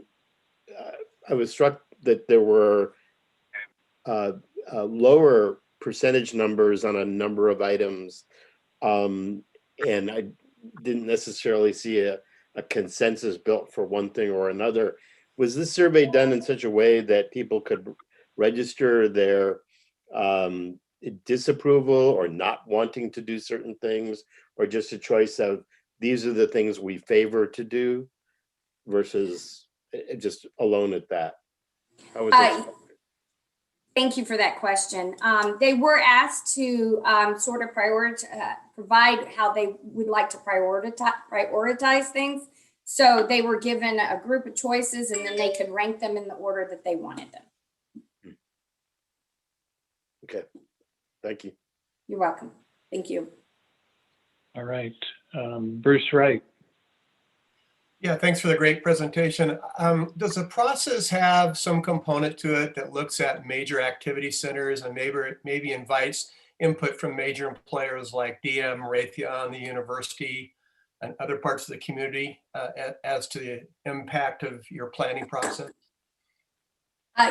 was struck that there were lower percentage numbers on a number of items, and I didn't necessarily see a consensus built for one thing or another. Was this survey done in such a way that people could register their disapproval or not wanting to do certain things, or just a choice of these are the things we favor to do versus just alone at that? How was that? Thank you for that question. They were asked to sort of provide how they would like to prioritize things. So they were given a group of choices and then they could rank them in the order that they wanted them. Okay, thank you. You're welcome. Thank you. All right, Bruce Wright. Yeah, thanks for the great presentation. Does the process have some component to it that looks at major activity centers and maybe invites input from major players like DM, Raytheon, the university, and other parts of the community as to the impact of your planning process?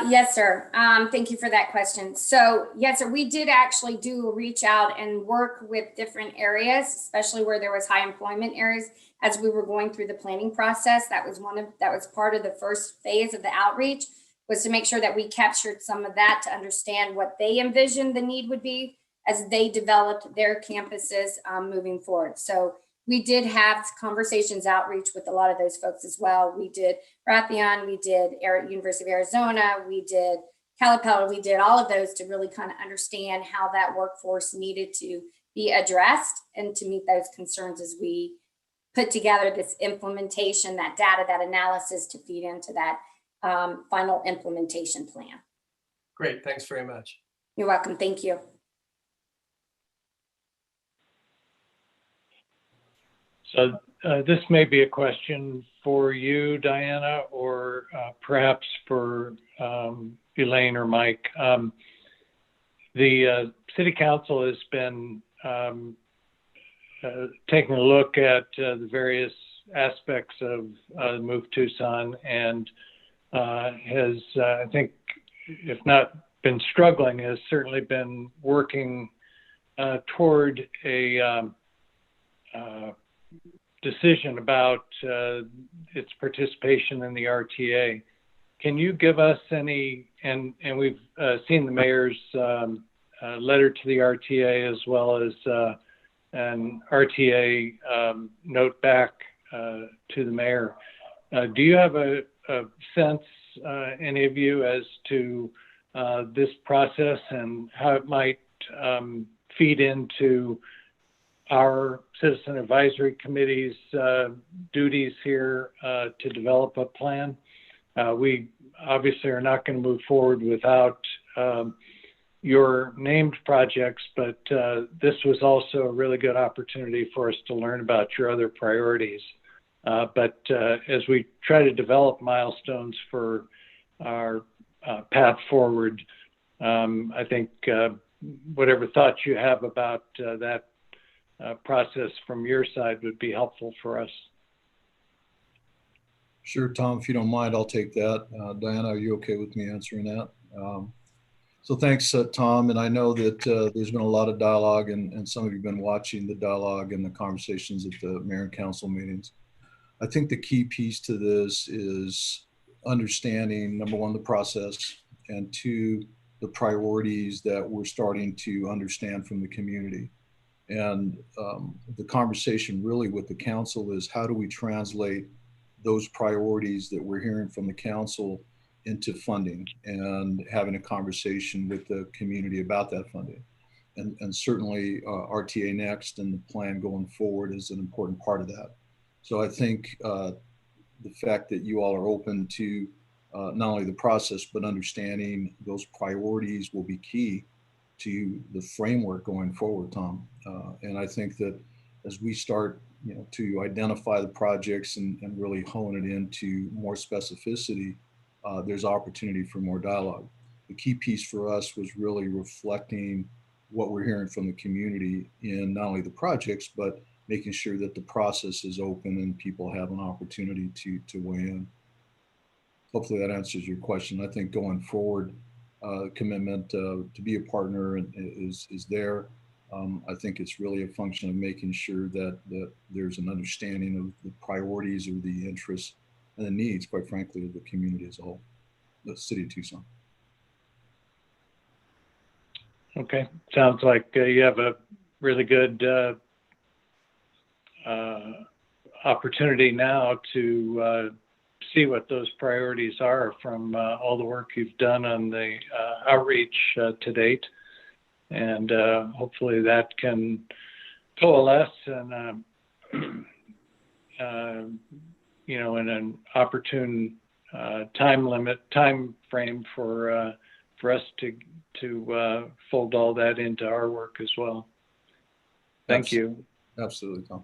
Yes, sir. Thank you for that question. So yes, sir, we did actually do a reach out and work with different areas, especially where there was high employment areas as we were going through the planning process. That was part of the first phase of the outreach, was to make sure that we captured some of that to understand what they envisioned the need would be as they developed their campuses moving forward. So we did have conversations, outreach with a lot of those folks as well. We did Raytheon, we did University of Arizona, we did Calipel, we did all of those to really kind of understand how that workforce needed to be addressed and to meet those concerns as we put together this implementation, that data, that analysis to feed into that final implementation plan. Great, thanks very much. You're welcome, thank you. So this may be a question for you, Diana, or perhaps for Elaine or Mike. The City Council has been taking a look at the various aspects of the Move Tucson and has, I think, if not been struggling, has certainly been working toward a decision about its participation in the RTA. Can you give us any, and we've seen the mayor's letter to the RTA as well as an RTA note back to the mayor. Do you have a sense, any of you, as to this process and how it might feed into our Citizen Advisory Committee's duties here to develop a plan? We obviously are not going to move forward without your named projects, but this was also a really good opportunity for us to learn about your other priorities. But as we try to develop milestones for our path forward, I think whatever thoughts you have about that process from your side would be helpful for us. Sure, Tom, if you don't mind, I'll take that. Diana, are you okay with me answering that? So thanks, Tom. And I know that there's been a lot of dialogue and some of you have been watching the dialogue and the conversations at the mayor and council meetings. I think the key piece to this is understanding, number one, the process, and two, the priorities that we're starting to understand from the community. And the conversation really with the council is how do we translate those priorities that we're hearing from the council into funding and having a conversation with the community about that funding. And certainly RTA Next and the plan going forward is an important part of that. So I think the fact that you all are open to not only the process, but understanding those priorities will be key to the framework going forward, Tom. And I think that as we start to identify the projects and really hone it into more specificity, there's opportunity for more dialogue. The key piece for us was really reflecting what we're hearing from the community in not only the projects, but making sure that the process is open and people have an opportunity to weigh in. Hopefully that answers your question. I think going forward, commitment to be a partner is there. I think it's really a function of making sure that there's an understanding of the priorities or the interests and the needs, quite frankly, of the community as a whole, the city of Tucson. Okay, sounds like you have a really good opportunity now to see what those priorities are from all the work you've done on the outreach to date. And hopefully that can coalesce and, in an opportune time frame for us to fold all that into our work as well. Thank you. Absolutely, Tom.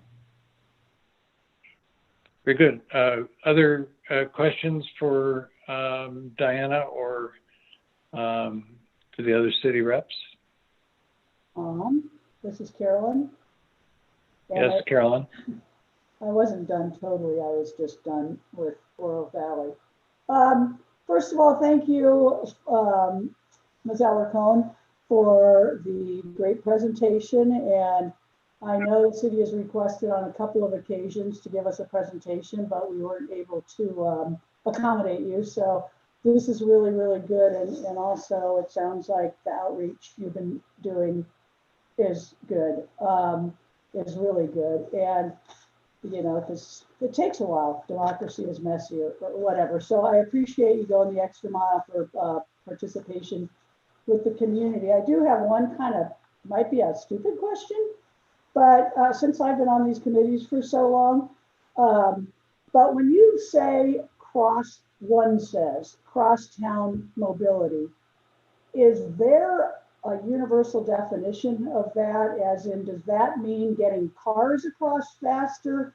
Very good. Other questions for Diana or to the other city reps? This is Carolyn. And yes, Carolyn. I wasn't done totally. I was just done with Oro Valley. First of all, thank you, Ms. Alarcon, for the great presentation. And I know the city has requested on a couple of occasions to give us a presentation, but we weren't able to accommodate you. So this is really, really good. And also it sounds like the outreach you've been doing is good, is really good. And, because it takes a while. Democracy is messy or whatever. So I appreciate you going the extra mile for participation with the community. I do have one kind of, might be a stupid question, but since I've been on these committees for so long, but when you say cross-town mobility, is there a universal definition of that? As in, does that mean getting cars across faster?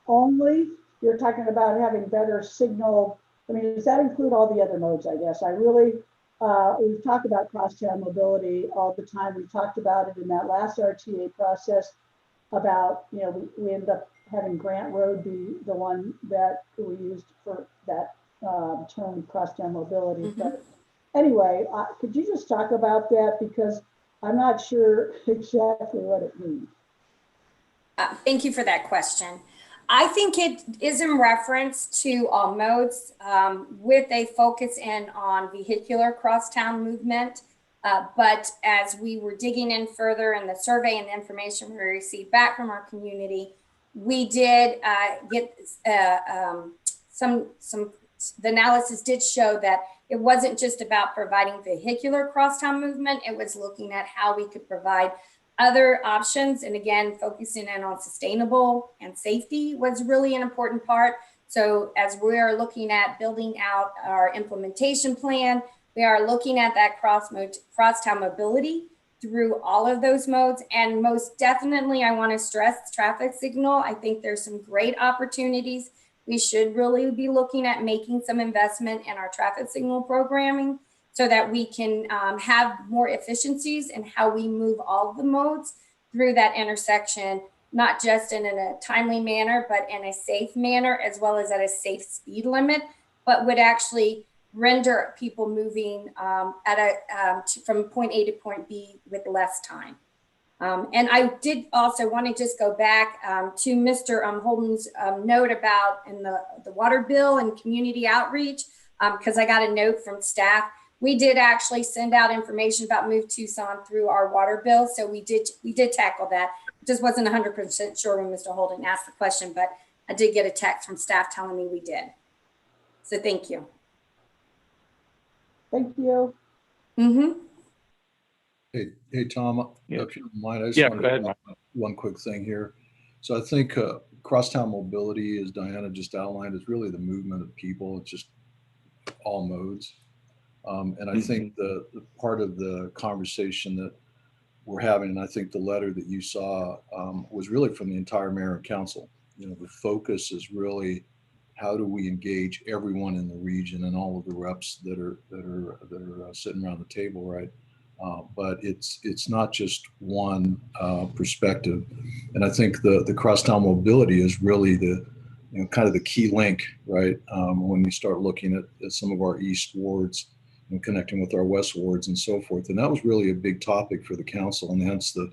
only? You're talking about having better signal. I mean, does that include all the other modes, I guess? We've talked about crosstown mobility all the time. We talked about it in that last RTA process about, we ended up having Grant Road be the one that we used for that term crosstown mobility. Mm-hmm. But anyway, could you just talk about that? Because I'm not sure exactly what it means. Thank you for that question. I think it is in reference to all modes with a focus in on vehicular crosstown movement. But as we were digging in further in the survey and the information we received back from our community, we did get the analysis did show that it wasn't just about providing vehicular crosstown movement. It was looking at how we could provide other options. And again, focusing in on sustainable and safety was really an important part. So as we are looking at building out our implementation plan, we are looking at that crosstown mobility through all of those modes. And most definitely, I want to stress traffic signal. I think there's some great opportunities. We should really be looking at making some investment in our traffic signal programming so that we can have more efficiencies in how we move all of the modes through that intersection, not just in a timely manner, but in a safe manner, as well as at a safe speed limit, but would actually render people moving from point A to point B with less time. And I did also want to just go back to Mr. Holden's note about in the water bill and community outreach, because I got a note from staff. We did actually send out information about Move Tucson through our water bill. So we did tackle that. Just wasn't 100% sure when Mr. Holden asked the question, but I did get a text from staff telling me we did. So thank you. Thank you. Mm-hmm. Hey, Tom, if you don't mind, I just Yeah, wanted go ahead, to Mike. add one quick thing here. So I think crosstown mobility, as Diana just outlined, is really the movement of people. It's just all modes. And I think the part of the conversation that we're having, and I think the letter that you saw was really from the entire mayor and council. The focus is really how do we engage everyone in the region and all of the reps that are sitting around the table, right? But it's not just one perspective, and I think the crosstown mobility is really the kind of the key link, right? When we start looking at some of our east wards and connecting with our west wards and so forth, and that was really a big topic for the council, and hence the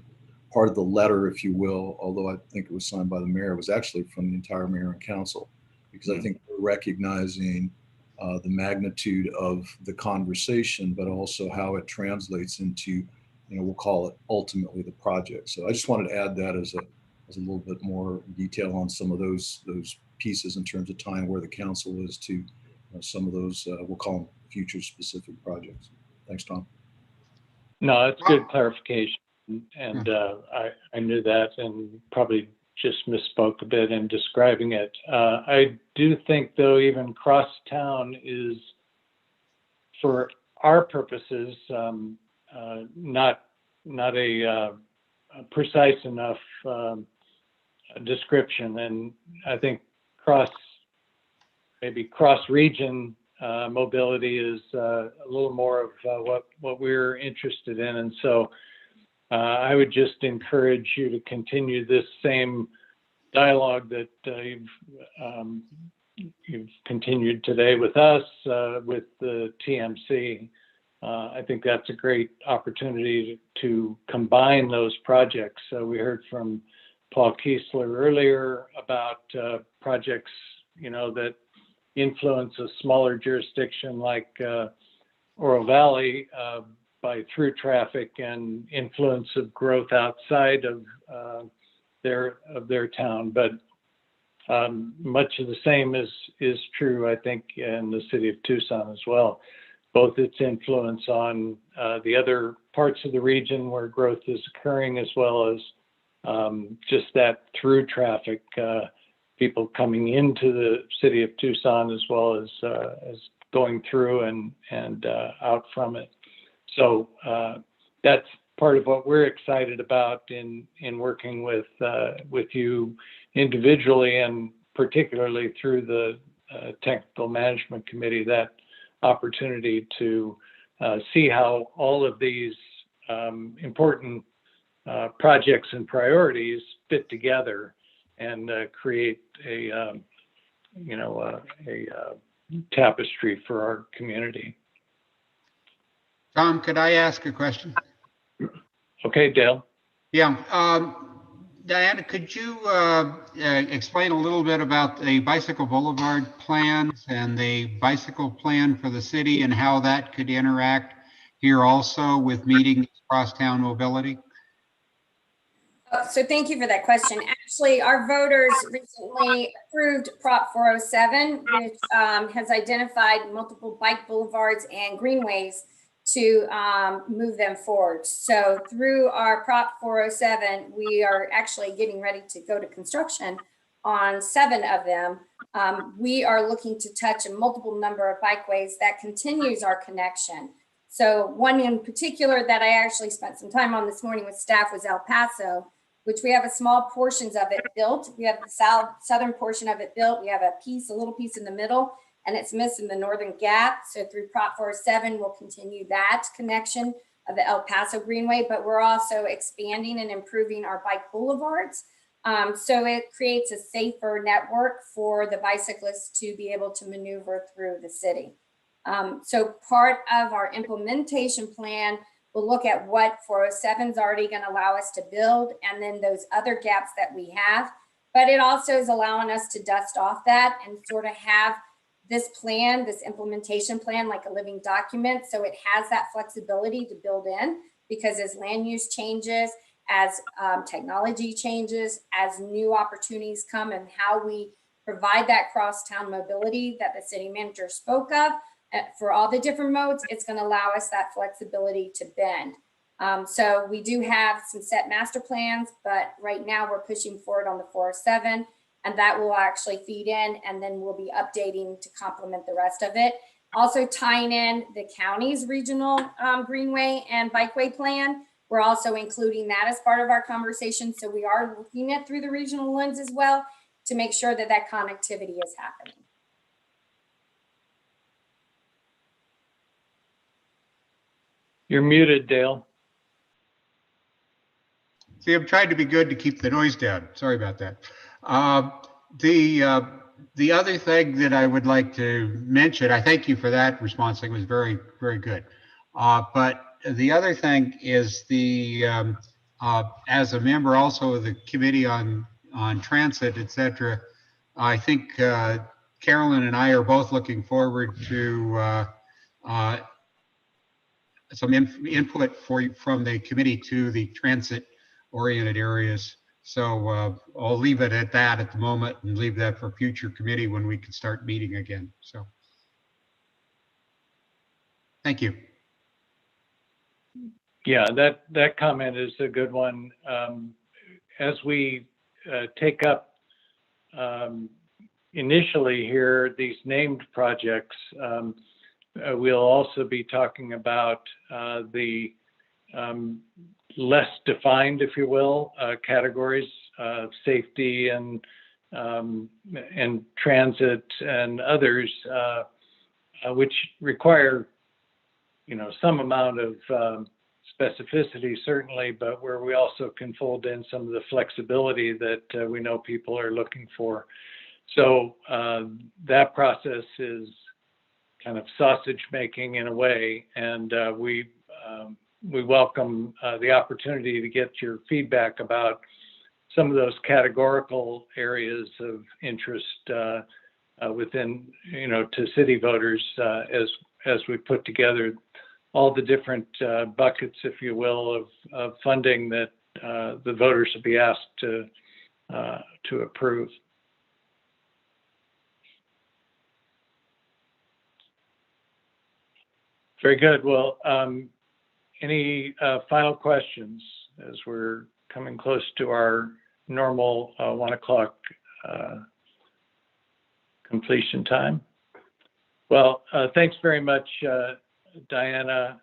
part of the letter, if you will, although I think it was signed by the mayor, was actually from the entire mayor and council, because I think we're recognizing the magnitude of the conversation, but also how it translates into, we'll call it ultimately the project. So I just wanted to add that as a little bit more detail on some of those pieces in terms of time where the council is to some of those, we'll call them future specific projects. Thanks, Tom. No, that's good clarification. And I knew that and probably just misspoke a bit in describing it. I do think, though, even crosstown is, for our purposes, not a precise enough description. And I think maybe cross-region mobility is a little more of what we're interested in. And so I would just encourage you to continue this same dialogue that you've continued today with us, with the TMC. I think that's a great opportunity to combine those projects. We heard from Paul Kiesler earlier about projects, that influence a smaller jurisdiction like Oro Valley by through traffic and influence of growth outside of their town. But much of the same is true, I think, in the city of Tucson as well. Both its influence on the other parts of the region where growth is occurring, as well as just that through traffic, people coming into the city of Tucson, as well as going through and out from it. So that's part of what we're excited about in working with you individually and particularly through the Technical Management Committee, that opportunity to see how all of these important projects and priorities fit together and create a tapestry for our community. Tom, could I ask a question? Okay, Dale. Yeah. Diana, could you explain a little bit about the bicycle boulevard plans and the bicycle plan for the city and how that could interact here also with meeting crosstown mobility? So thank you for that question. Actually, our voters recently approved Prop 407, which has identified multiple bike boulevards and greenways to move them forward. So through our Prop 407, we are actually getting ready to go to construction on 7 of them. We are looking to touch a multiple number of bikeways that continues our connection. So one in particular that I actually spent some time on this morning with staff was El Paso, which we have a small portions of it built. We have the southern portion of it built. We have a little piece in the middle, and it's missing the northern gap. So through Prop 407, we'll continue that connection of the El Paso Greenway, but we're also expanding and improving our bike boulevards. So it creates a safer network for the bicyclists to be able to maneuver through the city. So part of our implementation plan, we'll look at what 407 is already going to allow us to build, and then those other gaps that we have. But it also is allowing us to dust off that and sort of have this plan, this implementation plan, like a living document. So it has that flexibility to build in, because as land use changes, as technology changes, as new opportunities come, and how we provide that crosstown mobility that the city manager spoke of, for all the different modes, it's going to allow us that flexibility to bend. So we do have some set master plans, but right now we're pushing forward on the 407, and that will actually feed in, and then we'll be updating to complement the rest of it. Also tying in the county's regional greenway and bikeway plan. We're also including that as part of our conversation. So we are looking at through the regional lens as well to make sure that that connectivity is happening. You're muted, Dale. See, I'm trying to be good to keep the noise down. Sorry about that. The other thing that I would like to mention, I thank you for that response. It was very, very good. But the other thing is as a member also of the Committee on Transit, et cetera, I think Carolyn and I are both looking forward to some input from the committee to the transit-oriented areas. So I'll leave it at that at the moment and leave that for future committee when we can start meeting again. So thank you. Yeah, that comment is a good one. As we take up initially here these named projects, we'll also be talking about the less defined, if you will, categories of safety and transit and others, which require, some amount of specificity, certainly, but where we also can fold in some of the flexibility that we know people are looking for. So that process is kind of sausage making in a way, and we welcome the opportunity to get your feedback about some of those categorical areas of interest within, to city voters as we put together all the different buckets, if you will, of funding that the voters will be asked to approve. Very good. Well, any final questions as we're coming close to our normal 1 o'clock completion time? Well, thanks very much, Diana,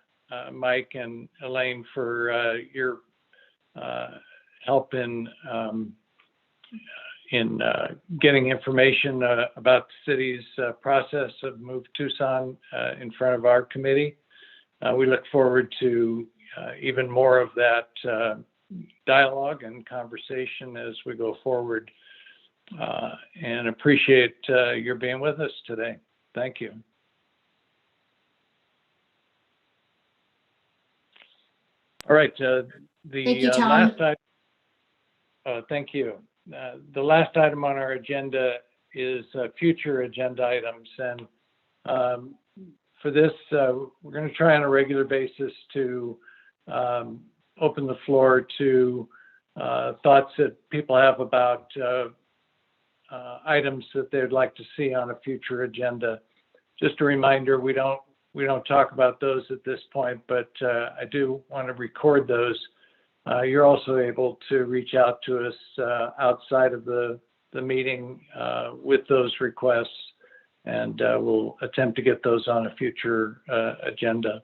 Mike, and Elaine for your help in getting information about the city's process of Move Tucson in front of our committee. We look forward to even more of that dialogue and conversation as we go forward, and appreciate your being with us today. Thank you. All right. Thank you, Tom. Thank you. The last item on our agenda is future agenda items. And for this, we're going to try on a regular basis to open the floor to thoughts that people have about items that they'd like to see on a future agenda. Just a reminder, we don't talk about those at this point, but I do want to record those. You're also able to reach out to us outside of the meeting with those requests, and we'll attempt to get those on a future agenda.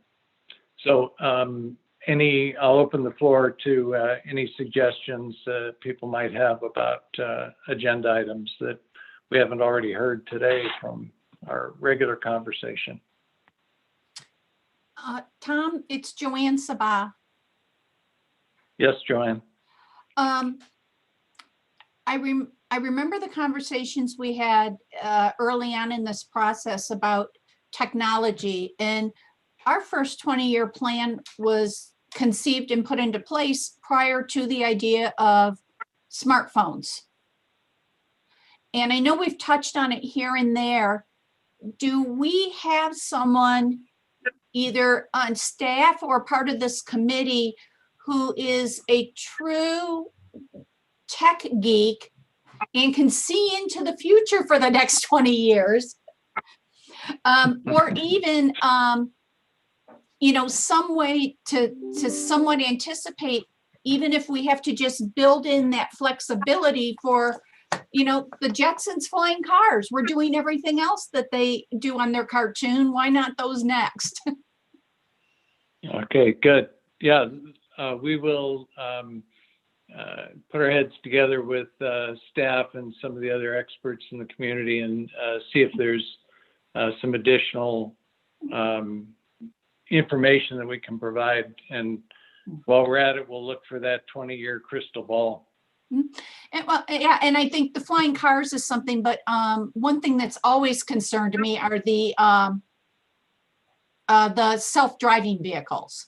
So I'll open the floor to any suggestions that people might have about agenda items that we haven't already heard today from our regular conversation. Tom, it's Joanne Sabah. Yes, Joanne. I remember the conversations we had early on in this process about technology, and our first 20-year plan was conceived and put into place prior to the idea of smartphones. And I know we've touched on it here and there. Do we have someone either on staff or part of this committee who is a true tech geek and can see into the future for the next 20 years? Or even, some way to somewhat anticipate, even if we have to just build in that flexibility for, the Jetsons flying cars. We're doing everything else that they do on their cartoon. Why not those next? Okay, good. Yeah, we will put our heads together with staff and some of the other experts in the community and see if there's some additional information that we can provide. And while we're at it, we'll look for that 20-year crystal ball. And, well, yeah, and I think the flying cars is something, but one thing that's always concerned me are the self-driving vehicles.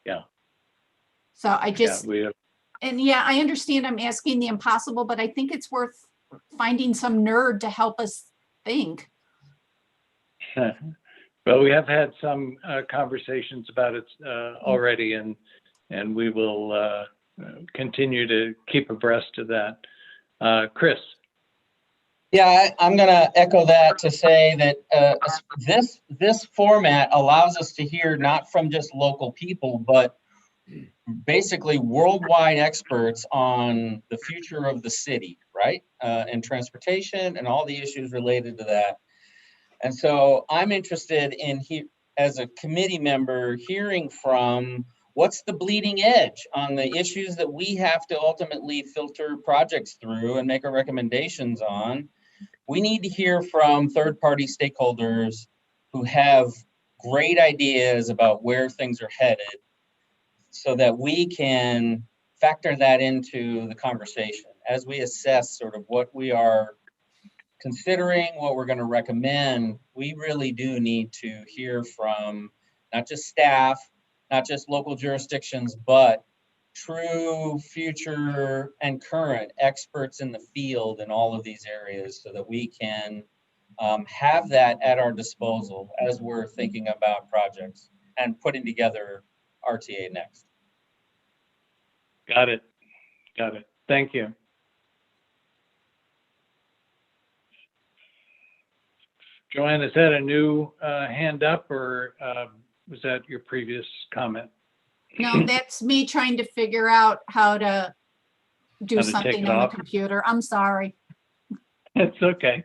Yeah. So I just, yeah, I understand I'm asking the impossible, but I think it's worth finding some nerd to help us think. Well, we have had some conversations about it already, and we will continue to keep abreast of that. Chris. Yeah, I'm going to echo that to say that this format allows us to hear not from just local people, but basically worldwide experts on the future of the city, right? And transportation and all the issues related to that. And so I'm interested in, as a committee member, hearing from what's the bleeding edge on the issues that we have to ultimately filter projects through and make our recommendations on. We need to hear from third-party stakeholders who have great ideas about where things are headed so that we can factor that into the conversation as we assess sort of what we are considering, what we're going to recommend. We really do need to hear from not just staff, not just local jurisdictions, but true future and current experts in the field in all of these areas so that we can have that at our disposal as we're thinking about projects and putting together RTA Next. Got it. Got it. Thank you. Joanne, is that a new hand up, or was that your previous comment? No, that's me trying to figure out how to do something on the computer. I'm sorry. It's okay.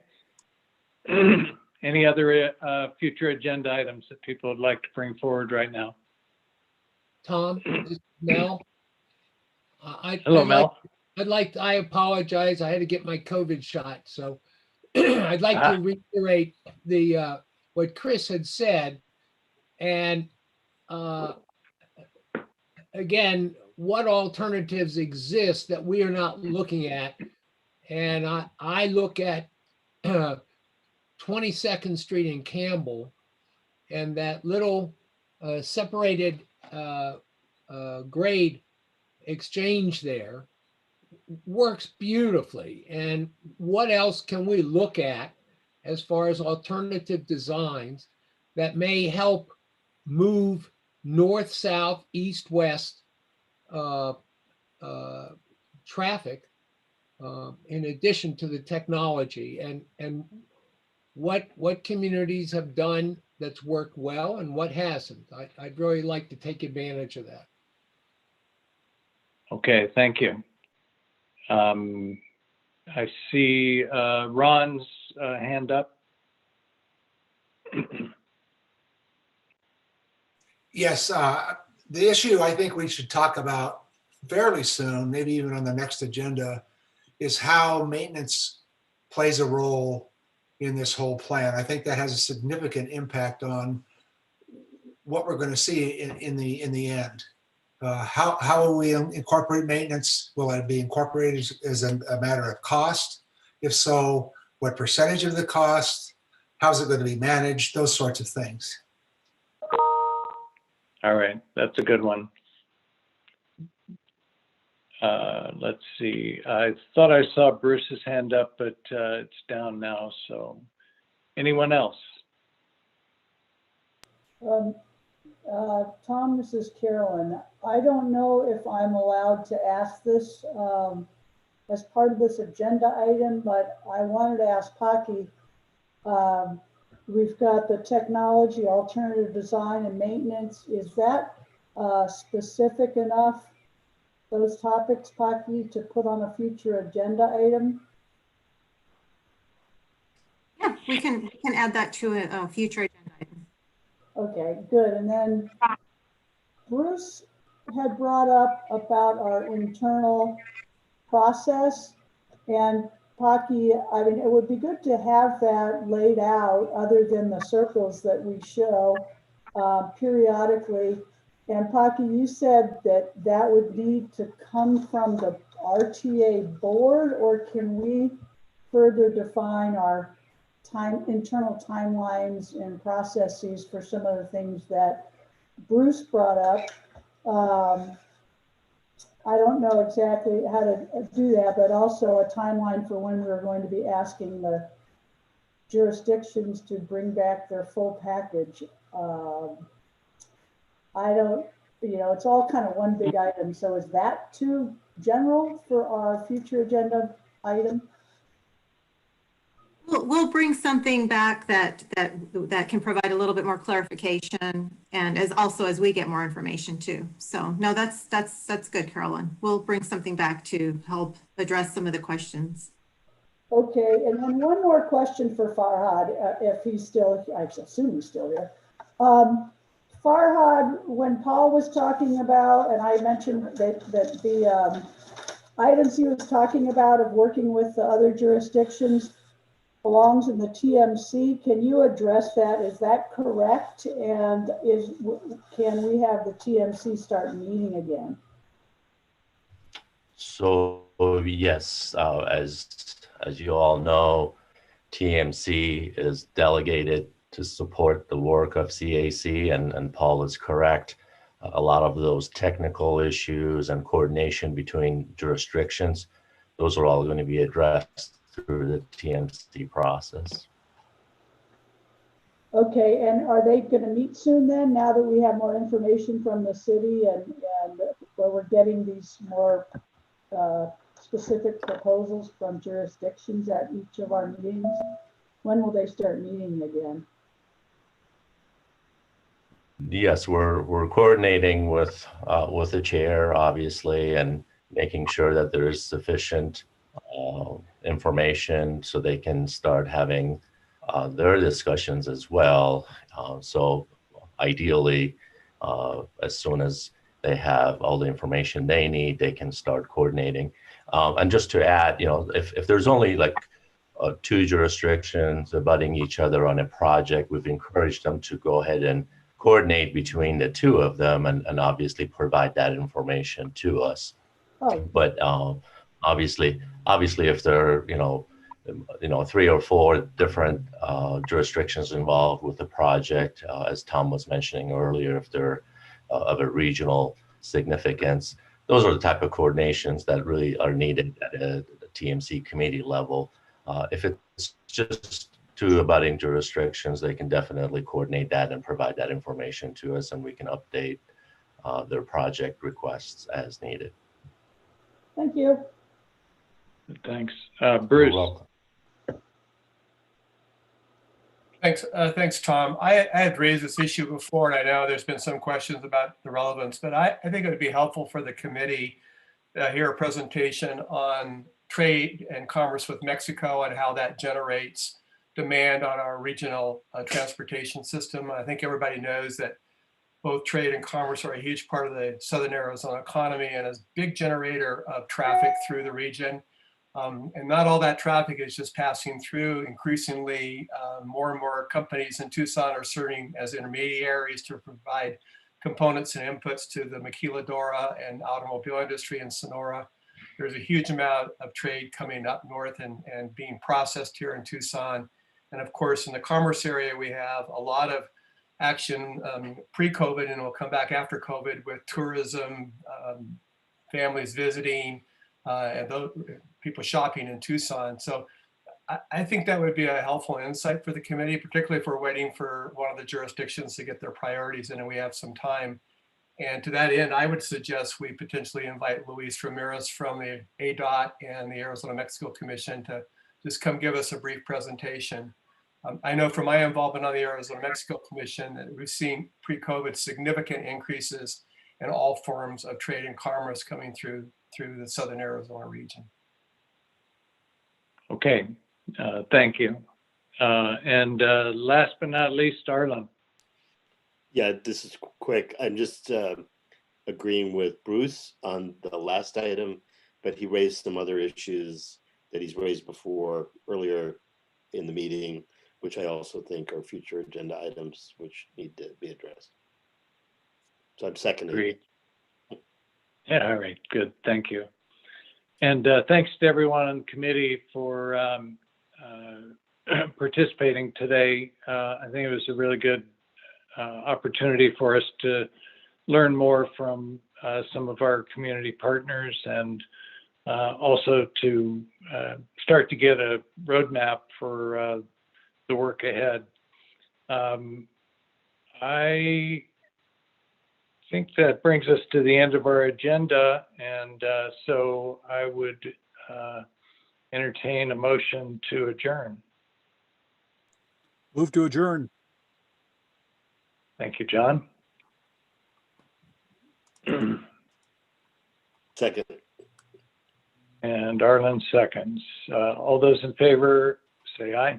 Any other future agenda items that people would like to bring forward right now? Tom, Mel. Hello, Mel. I apologize. I had to get my COVID shot. So I'd like to reiterate what Chris had said. And again, what alternatives exist that we are not looking at. And I look at 22nd Street in Campbell, and that little separated grade exchange there works beautifully. And what else can we look at as far as alternative designs that may help move north, south, east, west traffic in addition to the technology, and what communities have done that's worked well and what hasn't. I'd really like to take advantage of that. Okay, thank you. I see Ron's hand up. Yes, the issue I think we should talk about fairly soon, maybe even on the next agenda, is how maintenance plays a role in this whole plan. I think that has a significant impact what we're going to see in the end. How will we incorporate maintenance? Will it be incorporated as a matter of cost? If so, what percentage of the cost? How's it going to be managed? Those sorts of things. All right, that's a good one. Let's see. I thought I saw Bruce's hand up, but it's down now. So anyone else? Tom, this is Carolyn. I don't know if I'm allowed to ask this as part of this agenda item, but I wanted to ask Paki. We've got the technology, alternative design, and maintenance. Is that specific enough, those topics, Paki, to put on a future agenda item? Yeah, we can add that to a future agenda item. Okay, good. And then Bruce had brought up about our internal process, and Paki, I mean, it would be good to have that laid out other than the circles that we show periodically. And Paki, you said that that would need to come from the RTA board, or can we further define our internal timelines and processes for some of the things that Bruce brought up? I don't know exactly how to do that, but also a timeline for when we're going to be asking the jurisdictions to bring back their full package. I don't, it's all kind of one big item. So is that too general for our future agenda item? We'll bring something back that can provide a little bit more clarification, and as we get more information too. So no, that's good, Carolyn. We'll bring something back to help address some of the questions. Okay, and then one more question for Farhad, if he's still, I assume he's still here. Farhad, when Paul was talking about, and I mentioned that the items he was talking about of working with the other jurisdictions belongs in the TMC. Can you address that? Is that correct? And can we have the TMC start meeting again? So yes, as you all know, TMC is delegated to support the work of CAC, and Paul is correct. A lot of those technical issues and coordination between jurisdictions, those are all going to be addressed through the TMC process. Okay, and are they going to meet soon then, now that we have more information from the city and where we're getting these more specific proposals from jurisdictions at each of our meetings? When will they start meeting again? Yes, we're coordinating with the chair, obviously, and making sure that there is sufficient information so they can start having their discussions as well. So ideally, as soon as they have all the information they need, they can start coordinating. And just to add, if there's only like 2 jurisdictions abutting each other on a project, we've encouraged them to go ahead and coordinate between the 2 of them and obviously provide that information to us. Oh, But obviously, if there are, 3 or 4 different jurisdictions involved with the project, as Tom was mentioning earlier, if they're of a regional significance, those are the type of coordinations that really are needed at a TMC committee level. If it's just 2 abutting jurisdictions, they can definitely coordinate that and provide that information to us, and we can update their project requests as needed. thank you. Thanks. You're Bruce? welcome. Thanks, Tom. I had raised this issue before, and I know there's been some questions about the relevance, but I think it would be helpful for the committee to hear a presentation on trade and commerce with Mexico and how that generates demand on our regional transportation system. I think everybody knows that both trade and commerce are a huge part of the Southern Arizona economy and is a big generator of traffic through the region. And not all that traffic is just passing through. Increasingly, more and more companies in Tucson are serving as intermediaries to provide components and inputs to the maquiladora and automobile industry in Sonora. There's a huge amount of trade coming up north and being processed here in Tucson. And of course, in the commerce area, we have a lot of action pre-COVID, and we'll come back after COVID with tourism, families visiting, and those people shopping in Tucson. So I think that would be a helpful insight for the committee, particularly if we're waiting for one of the jurisdictions to get their priorities in and we have some time. And to that end, I would suggest we potentially invite Luis Ramirez from the ADOT and the Arizona Mexico Commission to just come give us a brief presentation. I know from my involvement on the Arizona Mexico Commission that we've seen pre-COVID significant increases in all forms of trade and commerce coming through the Southern Arizona region. Okay, thank you. And last but not least, Arlen. Yeah, this is quick. I'm just agreeing with Bruce on the last item, but he raised some other issues that he's raised before earlier in the meeting, which I also think are future agenda items which need to be addressed. So I'm seconding. Agreed. Yeah, all right, good, thank you. And thanks to everyone on the committee for participating today. I think it was a really good opportunity for us to learn more from some of our community partners and also to start to get a roadmap for the work ahead. I think that brings us to the end of our agenda, and so I would entertain a motion to adjourn. Move to adjourn. Thank you, John. Second. And Arlen seconds. All those in favor, say aye.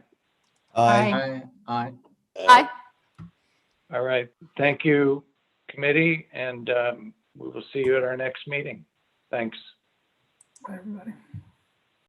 Aye. Aye. Aye. All right, thank you, committee, and we will see you at our next meeting. Thanks. Bye, everybody.